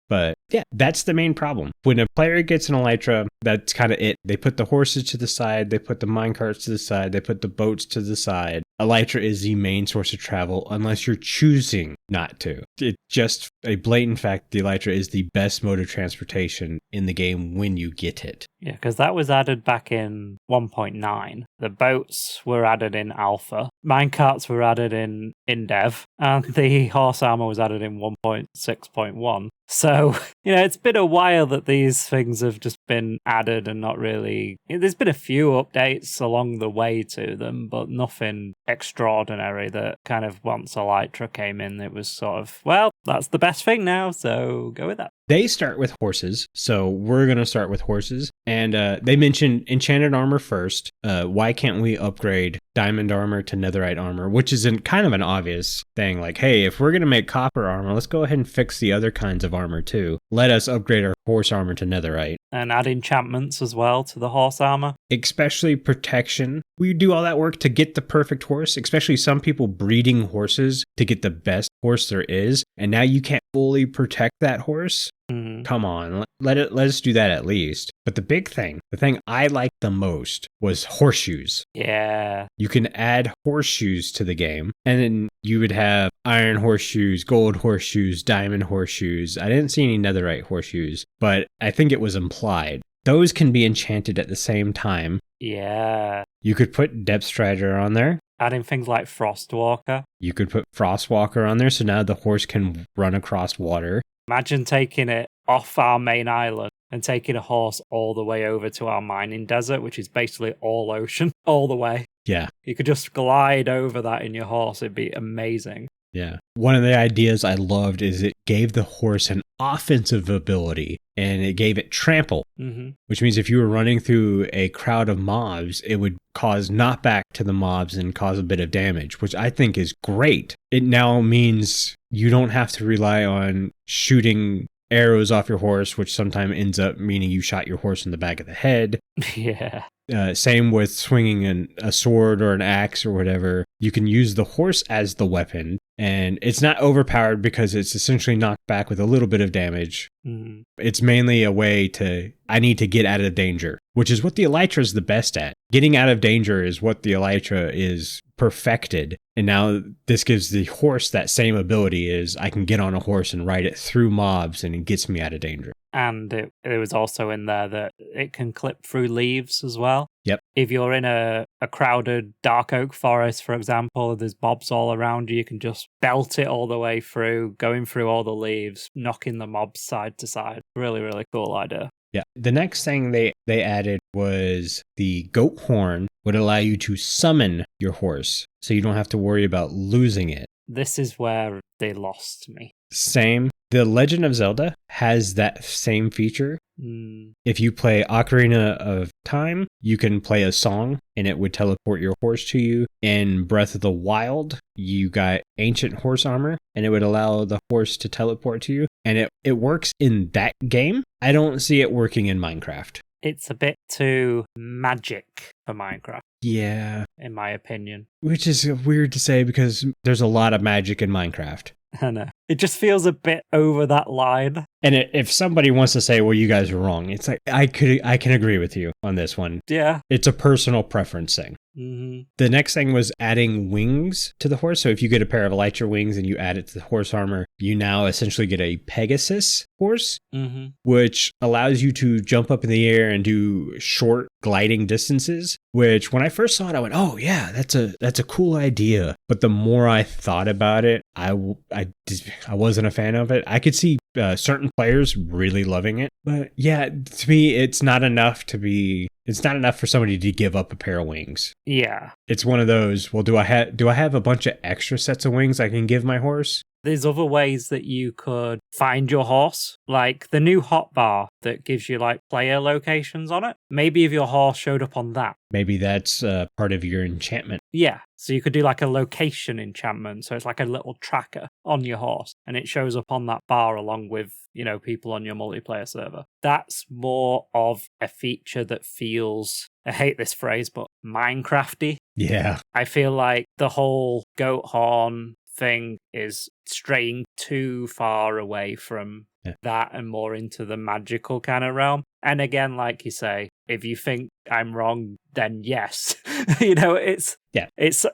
But yeah, that's the main problem. When a player gets an elytra, that's kind of it. They put the horses to the side, they put the minecarts to the side, they put the boats to the side. Elytra is the main source of travel unless you're choosing not to. It's just a blatant fact the elytra is the best mode of transportation in the game when you get it. Yeah, because that was added back in 1.9. The boats were added in alpha. Minecarts were added in dev. And the horse armor was added in 1.6.1. So, it's been a while that these things have just been added and not really... There's been a few updates along the way to them, but nothing extraordinary that kind of once Elytra came in, it was sort of, well, that's the best thing now, so go with that. They start with horses, so we're going to start with horses. And they mentioned enchanted armor first. Why can't we upgrade diamond armor to netherite armor, which is kind of an obvious thing. Like, hey, if we're going to make copper armor, let's go ahead and fix the other kinds of armor too. Let us upgrade our horse armor to netherite. And add enchantments as well to the horse armor. Especially protection. We do all that work to get the perfect horse, especially some people breeding horses to get the best horse there is. And now you can't fully protect that horse. Come on, let us do that at least. But the big thing, the thing I liked the most was horseshoes. Yeah. You can add horseshoes to the game, and then you would have iron horseshoes, gold horseshoes, diamond horseshoes. I didn't see any netherite horseshoes, but I think it was implied. Those can be enchanted at the same time. Yeah. You could put Depth Strider on there. Adding things like Frostwalker. You could put Frostwalker on there, so now the horse can run across water. Imagine taking it off our main island and taking a horse all the way over to our mining desert, which is basically all ocean, all the way. Yeah. You could just glide over that in your horse. It'd be amazing. Yeah. One of the ideas I loved is it gave the horse an offensive ability and it gave it trample, which means if you were running through a crowd of mobs, it would cause knockback to the mobs and cause a bit of damage, which I think is great. It now means you don't have to rely on shooting arrows off your horse, which sometimes ends up meaning you shot your horse in the back of the head. Yeah. Same with swinging a sword or an axe or whatever. You can use the horse as the weapon, and it's not overpowered because it's essentially knocked back with a little bit of damage. It's mainly a way to, I need to get out of danger, which is what the Elytra is the best at. Getting out of danger is what the Elytra is perfected. And now this gives the horse that same ability is I can get on a horse and ride it through mobs and it gets me out of danger. And it was also in there that it can clip through leaves as well. Yep. If you're in a crowded dark oak forest, for example, there's mobs all around you, you can just belt it all the way through, going through all the leaves, knocking the mobs side to side. Really, really cool idea. Yeah. The next thing they added was the goat horn would allow you to summon your horse, so you don't have to worry about losing it. This is where they lost me. Same. The Legend of Zelda has that same feature. If you play Ocarina of Time, you can play a song and it would teleport your horse to you. In Breath of the Wild, you got ancient horse armor and it would allow the horse to teleport to you. And it works in that game. I don't see it working in Minecraft. It's a bit too magic for Minecraft. Yeah. In my opinion. Which is weird to say because there's a lot of magic in Minecraft. I know. It just feels a bit over that line. And if somebody wants to say, well, you guys are wrong, it's like, I can agree with you on this one. Yeah. It's a personal preference thing. The next thing was adding wings to the horse. So if you get a pair of Elytra wings and you add it to the horse armor, you now essentially get a Pegasus horse, which allows you to jump up in the air and do short gliding distances, which when I first saw it, I went, oh yeah, that's a cool idea. But the more I thought about it, I wasn't a fan of it. I could see certain players really loving it. But yeah, to me, it's not enough for somebody to give up a pair of wings. Yeah. It's one of those, well, do I have a bunch of extra sets of wings I can give my horse? There's other ways that you could find your horse, like the new hotbar that gives you like player locations on it. Maybe if your horse showed up on that. Maybe that's part of your enchantment. Yeah, so you could do like a location enchantment. So it's like a little tracker on your horse and it shows up on that bar along with, people on your multiplayer server. That's more of a feature that feels, I hate this phrase, but Minecrafty. Yeah. I feel like the whole goat horn thing is straying too far away from that and more into the magical kind of realm. And again, like you say, if you think I'm wrong, then yes. It's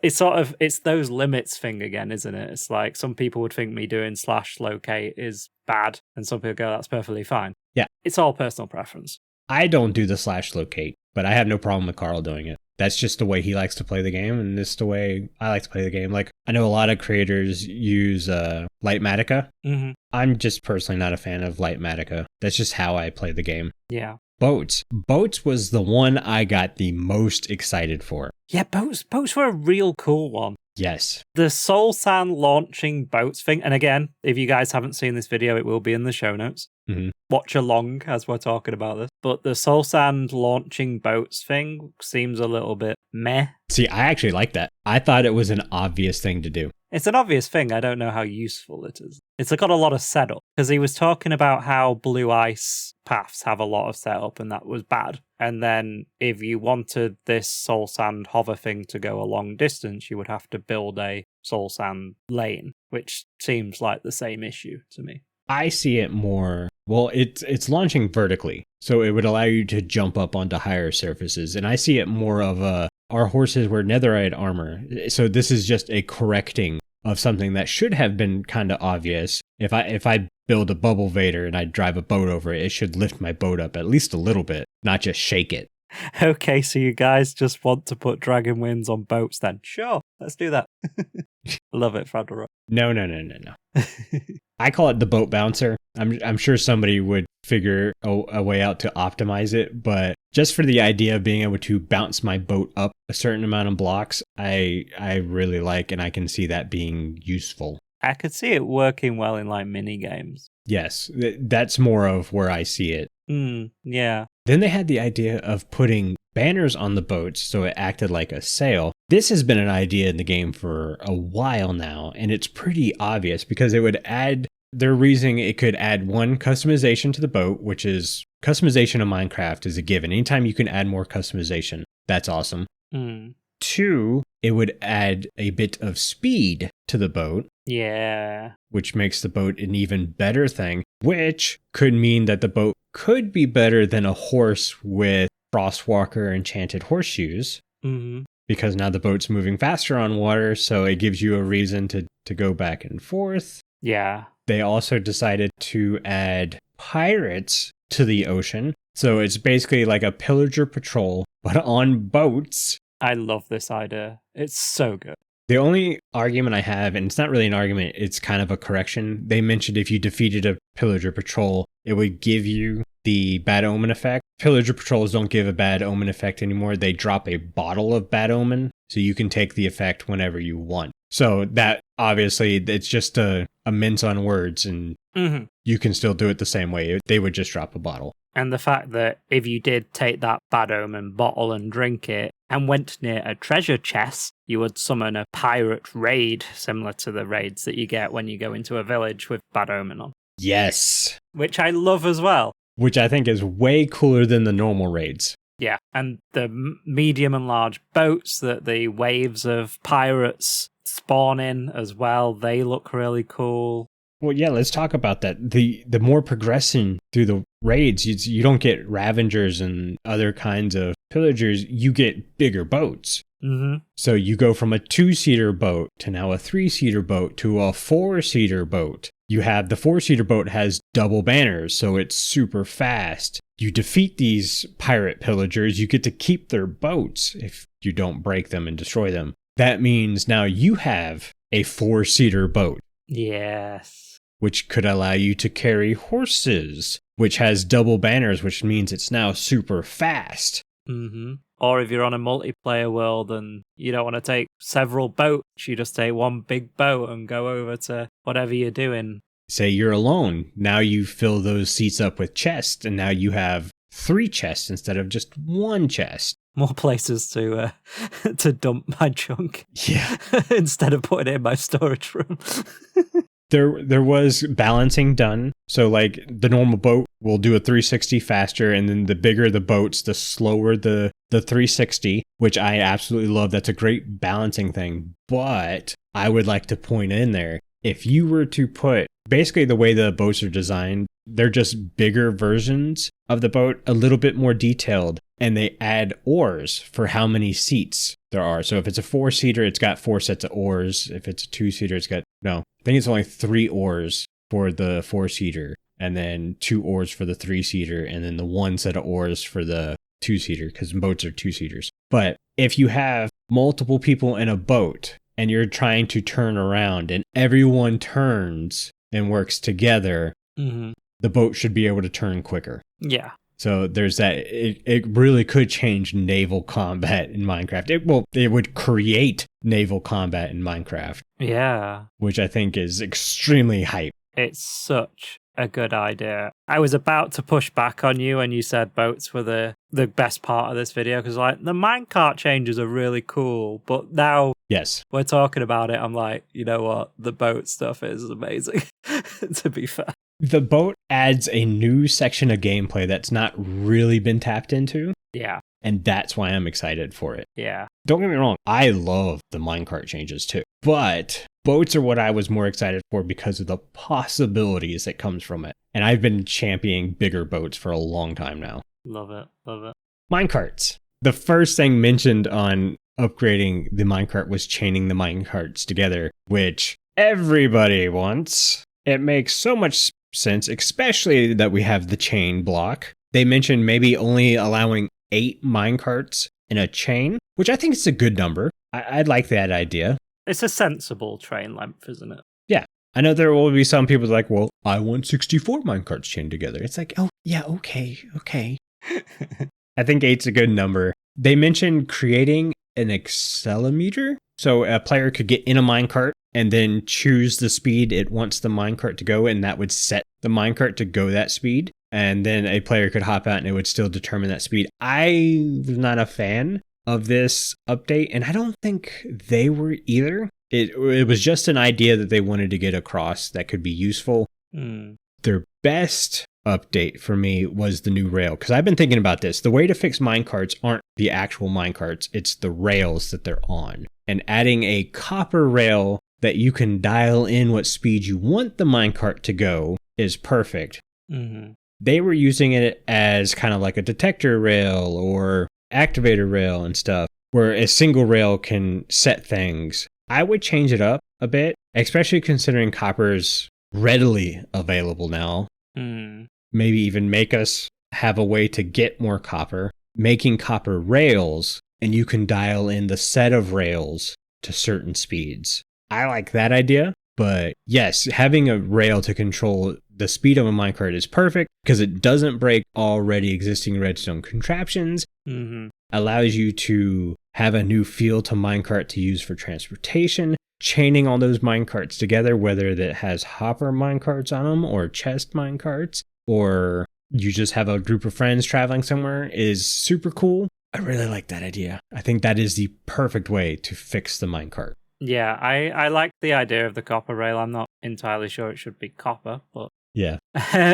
sort of, it's those limits thing again, isn't it? It's like some people would think me doing /locate is bad, and some people go, that's perfectly fine. Yeah. It's all personal preference. I don't do the /locate, but I have no problem with Carl doing it. That's just the way he likes to play the game, and this is the way I like to play the game. Like, I know a lot of creators use Lightmatica. Mm-hmm. I'm just personally not a fan of Lightmatica. That's just how I play the game. Yeah. Boats. Boats was the one I got the most excited for. Yeah, boats were a real cool one. Yes. The Soul Sand launching boats thing, and again, if you guys haven't seen this video, it will be in the show notes. Mm-hmm. Watch along as we're talking about this. But the Soul Sand launching boats thing seems a little bit meh. See, I actually like that. I thought it was an obvious thing to do. It's an obvious thing. I don't know how useful it is. It's got a lot of setup, because he was talking about how blue ice paths have a lot of setup, and that was bad. And then if you wanted this Soul Sand hover thing to go a long distance, you would have to build a Soul Sand lane, which seems like the same issue to me. I see it more, well, it's launching vertically, so it would allow you to jump up onto higher surfaces. And I see it more of our horses were netherite armor. So this is just a correcting of something that should have been kind of obvious. If I build a bubble vader and I drive a boat over it, it should lift my boat up at least a little bit, not just shake it. Okay, so you guys just want to put dragon wings on boats then? Sure, let's do that. Love it, FragileRock. No. I call it the boat bouncer. I'm sure somebody would figure a way out to optimize it, but just for the idea of being able to bounce my boat up a certain amount of blocks, I really like, and I can see that being useful. I could see it working well in like mini games. Yes, that's more of where I see it. Yeah. Then they had the idea of putting banners on the boats so it acted like a sail. This has been an idea in the game for a while now, and it's pretty obvious because it would add, their reasoning, it could add one, customization to the boat, which is customization in Minecraft is a given. Anytime you can add more customization, that's awesome. 2, it would add a bit of speed to the boat. Yeah. Which makes the boat an even better thing, which could mean that the boat could be better than a horse with Frostwalker enchanted horseshoes. Mm-hmm. Because now the boat's moving faster on water, so it gives you a reason to go back and forth. Yeah. They also decided to add pirates to the ocean. So it's basically like a pillager patrol, but on boats. I love this idea. It's so good. The only argument I have, and it's not really an argument, it's kind of a correction. They mentioned if you defeated a pillager patrol, it would give you the bad omen effect. Pillager patrols don't give a bad omen effect anymore. They drop a bottle of bad omen, so you can take the effect whenever you want. So that, obviously, it's just a mince on words, and you can still do it the same way. They would just drop a bottle. And the fact that if you did take that bad omen bottle and drink it and went near a treasure chest, you would summon a pirate raid, similar to the raids that you get when you go into a village with bad omen on. Yes. Which I love as well. Which I think is way cooler than the normal raids. Yeah, and the medium and large boats that the waves of pirates spawn in as well, they look really cool. Well, yeah, let's talk about that. The more progression through the raids, you don't get Ravengers and other kinds of pillagers, you get bigger boats. Mm-hmm. So you go from a 2-seater boat to now a 3-seater boat to a 4-seater boat. You have the 4-seater boat has double banners, so it's super fast. You defeat these pirate pillagers, you get to keep their boats if you don't break them and destroy them. That means now you have a 4-seater boat. Yes. Which could allow you to carry horses, which has double banners, which means it's now super fast. Mm-hmm. Or if you're on a multiplayer world and you don't want to take several boats, you just take one big boat and go over to whatever you're doing. Say you're alone. Now you fill those seats up with chests, and now you have 3 chests instead of just 1 chest. More places to dump my junk. Yeah. Instead of putting it in my storage room. There was balancing done. So like the normal boat will do a 360 faster, and then the bigger the boats, the slower the 360, which I absolutely love. That's a great balancing thing. But I would like to point in there. If you were to put basically the way the boats are designed, they're just bigger versions of the boat, a little bit more detailed, and they add oars for how many seats there are. So if it's a 4-seater, it's got 4 sets of oars. If it's a 2-seater, it's got, no, I think it's only 3 oars for the 4-seater, and then 2 oars for the 3-seater, and then the 1 set of oars for the 2-seater, because boats are 2-seaters. But if you have multiple people in a boat and you're trying to turn around and everyone turns and works together, the boat should be able to turn quicker. Yeah. So there's that. It really could change naval combat in Minecraft. It would create naval combat in Minecraft. Yeah. Which I think is extremely hype. It's such a good idea. I was about to push back on you and you said boats were the best part of this video, because like the minecart changes are really cool, but now we're talking about it, I'm like, you know what, the boat stuff is amazing. To be fair, the boat adds a new section of gameplay that's not really been tapped into. Yeah. And that's why I'm excited for it. Yeah. Don't get me wrong, I love the minecart changes too, but boats are what I was more excited for because of the possibilities that comes from it. And I've been championing bigger boats for a long time now. Love it. Love it. Minecarts. The first thing mentioned on upgrading the minecart was chaining the minecarts together, which everybody wants. It makes so much sense, especially that we have the chain block. They mentioned maybe only allowing 8 minecarts in a chain, which I think is a good number. I'd like that idea. It's a sensible train length, isn't it? Yeah. I know there will be some people like, well, I want 64 minecarts chained together. It's like, oh, yeah, okay. I think 8's a good number. They mentioned creating an accelerometer, so a player could get in a minecart and then choose the speed it wants the minecart to go, and that would set the minecart to go that speed. And then a player could hop out and it would still determine that speed. I was not a fan of this update, and I don't think they were either. It was just an idea that they wanted to get across that could be useful. Their best update for me was the new rail, because I've been thinking about this. The way to fix minecarts aren't the actual minecarts, it's the rails that they're on. And adding a copper rail that you can dial in what speed you want the minecart to go is perfect. They were using it as kind of like a detector rail or activator rail and stuff, where a single rail can set things. I would change it up a bit, especially considering copper's readily available now. Maybe even make us have a way to get more copper, making copper rails, and you can dial in the set of rails to certain speeds. I like that idea, but yes, having a rail to control the speed of a minecart is perfect because it doesn't break already existing redstone contraptions, allows you to have a new feel to minecart to use for transportation, chaining all those minecarts together, whether that has hopper minecarts on them or chest minecarts, or you just have a group of friends traveling somewhere, is super cool. I really like that idea. I think that is the perfect way to fix the minecart. Yeah, I like the idea of the copper rail. I'm not entirely sure it should be copper, but yeah,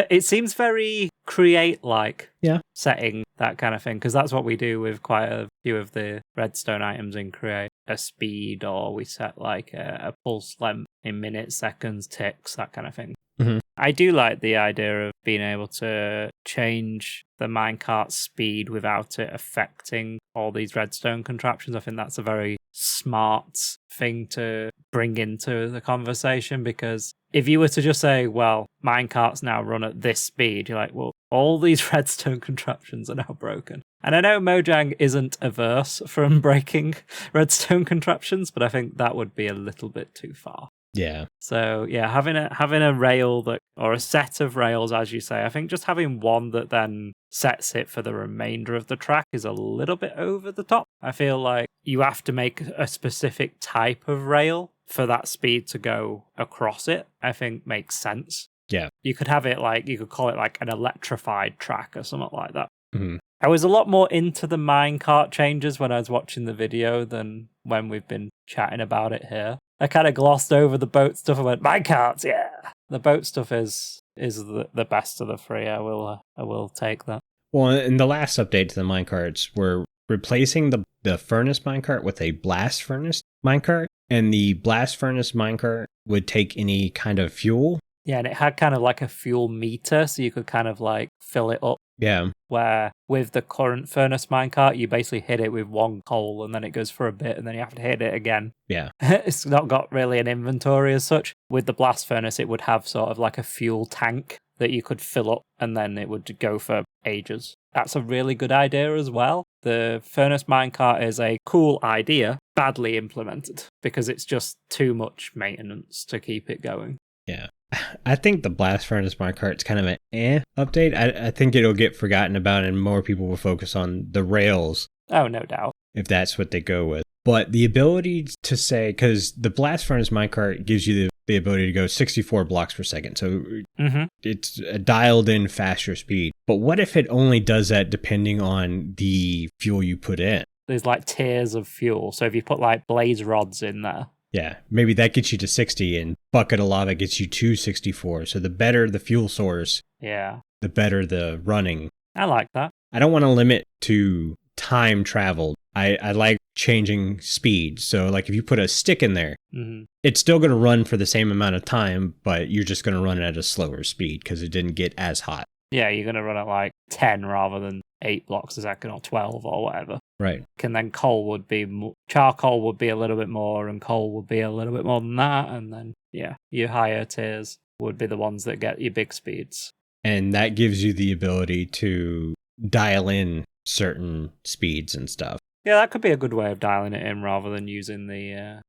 it seems very Create-like. Yeah, setting, that kind of thing, because that's what we do with quite a few of the redstone items in Create. A speed, or we set like a pulse length in minutes, seconds, ticks, that kind of thing. I do like the idea of being able to change the minecart speed without it affecting all these redstone contraptions. I think that's a very smart thing to bring into the conversation, because if you were to just say, well, minecarts now run at this speed, you're like, well, all these redstone contraptions are now broken. And I know Mojang isn't averse from breaking redstone contraptions, but I think that would be a little bit too far. Yeah. So yeah, having a rail that, or a set of rails, as you say, I think just having one that then sets it for the remainder of the track is a little bit over the top. I feel like you have to make a specific type of rail for that speed to go across it. I think makes sense. Yeah. You could have it like, you could call it like an electrified track or something like that. Mm-hmm. I was a lot more into the minecart changes when I was watching the video than when we've been chatting about it here. I kind of glossed over the boat stuff and went, minecarts, yeah! The boat stuff is the best of the three. I will take that. Well, in the last update to the minecarts, we're replacing the furnace minecart with a blast furnace minecart. And the blast furnace minecart would take any kind of fuel. Yeah, and it had kind of like a fuel meter, so you could kind of like fill it up. Yeah. Where with the current furnace minecart, you basically hit it with one coal and then it goes for a bit and then you have to hit it again. Yeah. It's not got really an inventory as such. With the blast furnace, it would have sort of like a fuel tank that you could fill up and then it would go for ages. That's a really good idea as well. The furnace minecart is a cool idea, badly implemented, because it's just too much maintenance to keep it going. Yeah. I think the blast furnace minecart's kind of an update. I think it'll get forgotten about and more people will focus on the rails. Oh, no doubt. If that's what they go with. But the ability to say, because the blast furnace minecart gives you the ability to go 64 blocks per second. So it's a dialed in faster speed. But what if it only does that depending on the fuel you put in? There's like tiers of fuel. So if you put like blaze rods in there. Yeah, maybe that gets you to 60 and bucket of lava gets you to 64. So the better the fuel source, yeah, the better the running. I like that. I don't want to limit to time traveled. I like changing speed. So like if you put a stick in there, it's still going to run for the same amount of time, but you're just going to run at a slower speed because it didn't get as hot. Yeah, you're going to run at like 10 rather than 8 blocks a second or 12 or whatever. Right. And then coal would be, charcoal would be a little bit more and coal would be a little bit more than that. And then, yeah, your higher tiers would be the ones that get your big speeds. And that gives you the ability to dial in certain speeds and stuff. Yeah, that could be a good way of dialing it in rather than using the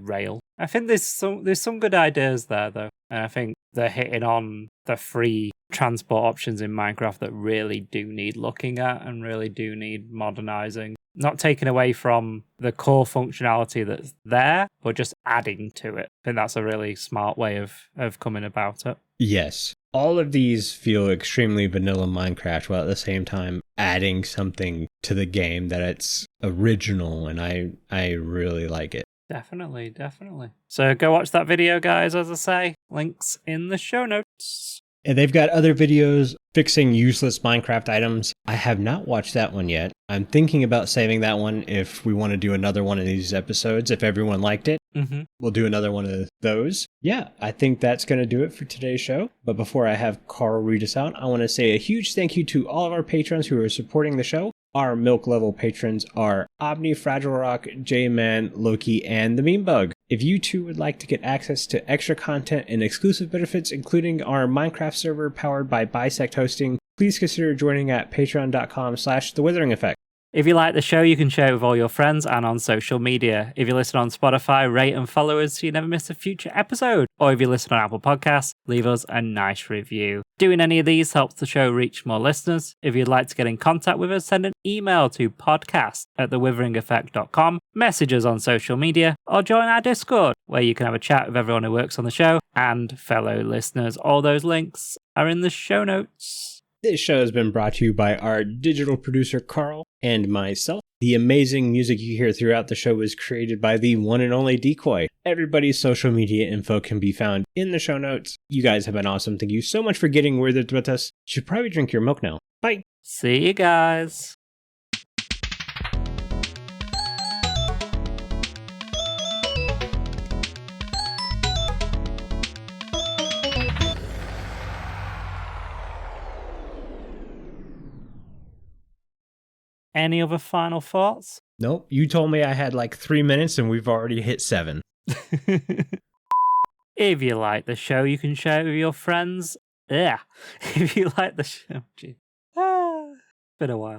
rail. I think there's some good ideas there though, and I think they're hitting on the free transport options in Minecraft that really do need looking at and really do need modernizing. Not taking away from the core functionality that's there, but just adding to it. I think that's a really smart way of coming about it. Yes. All of these feel extremely vanilla Minecraft while at the same time adding something to the game that it's original, and I really like it. Definitely. So go watch that video, guys, as I say. Links in the show notes. And they've got other videos fixing useless Minecraft items. I have not watched that one yet. I'm thinking about saving that one if we want to do another one of these episodes. If everyone liked it, we'll do another one of those. Yeah, I think that's going to do it for today's show. But before I have Carl read us out, I want to say a huge thank you to all of our patrons who are supporting the show. Our milk level patrons are Aubni, FragileRock, J-Man, Loki, and the Meme Bug. If you too would like to get access to extra content and exclusive benefits, including our Minecraft server powered by Bisect Hosting, please consider joining at patreon.com/The Withering Effect. If you like the show, you can share it with all your friends and on social media. If you listen on Spotify, rate and follow us so you never miss a future episode. Or if you listen on Apple Podcasts, leave us a nice review. Doing any of these helps the show reach more listeners. If you'd like to get in contact with us, send an email to podcast@thewitheringeffect.com, message us on social media, or join our Discord, where you can have a chat with everyone who works on the show and fellow listeners. All those links are in the show notes. This show has been brought to you by our digital producer, Carl, and myself. The amazing music you hear throughout the show was created by the one and only Decoy. Everybody's social media info can be found in the show notes. You guys have been awesome. Thank you so much for getting withered with us. You should probably drink your milk now. Bye. See you guys. Any other final thoughts? Nope. You told me I had like 3 minutes and we've already hit 7. If you like the show, you can share it with your friends. Yeah. If you like the show, been a while.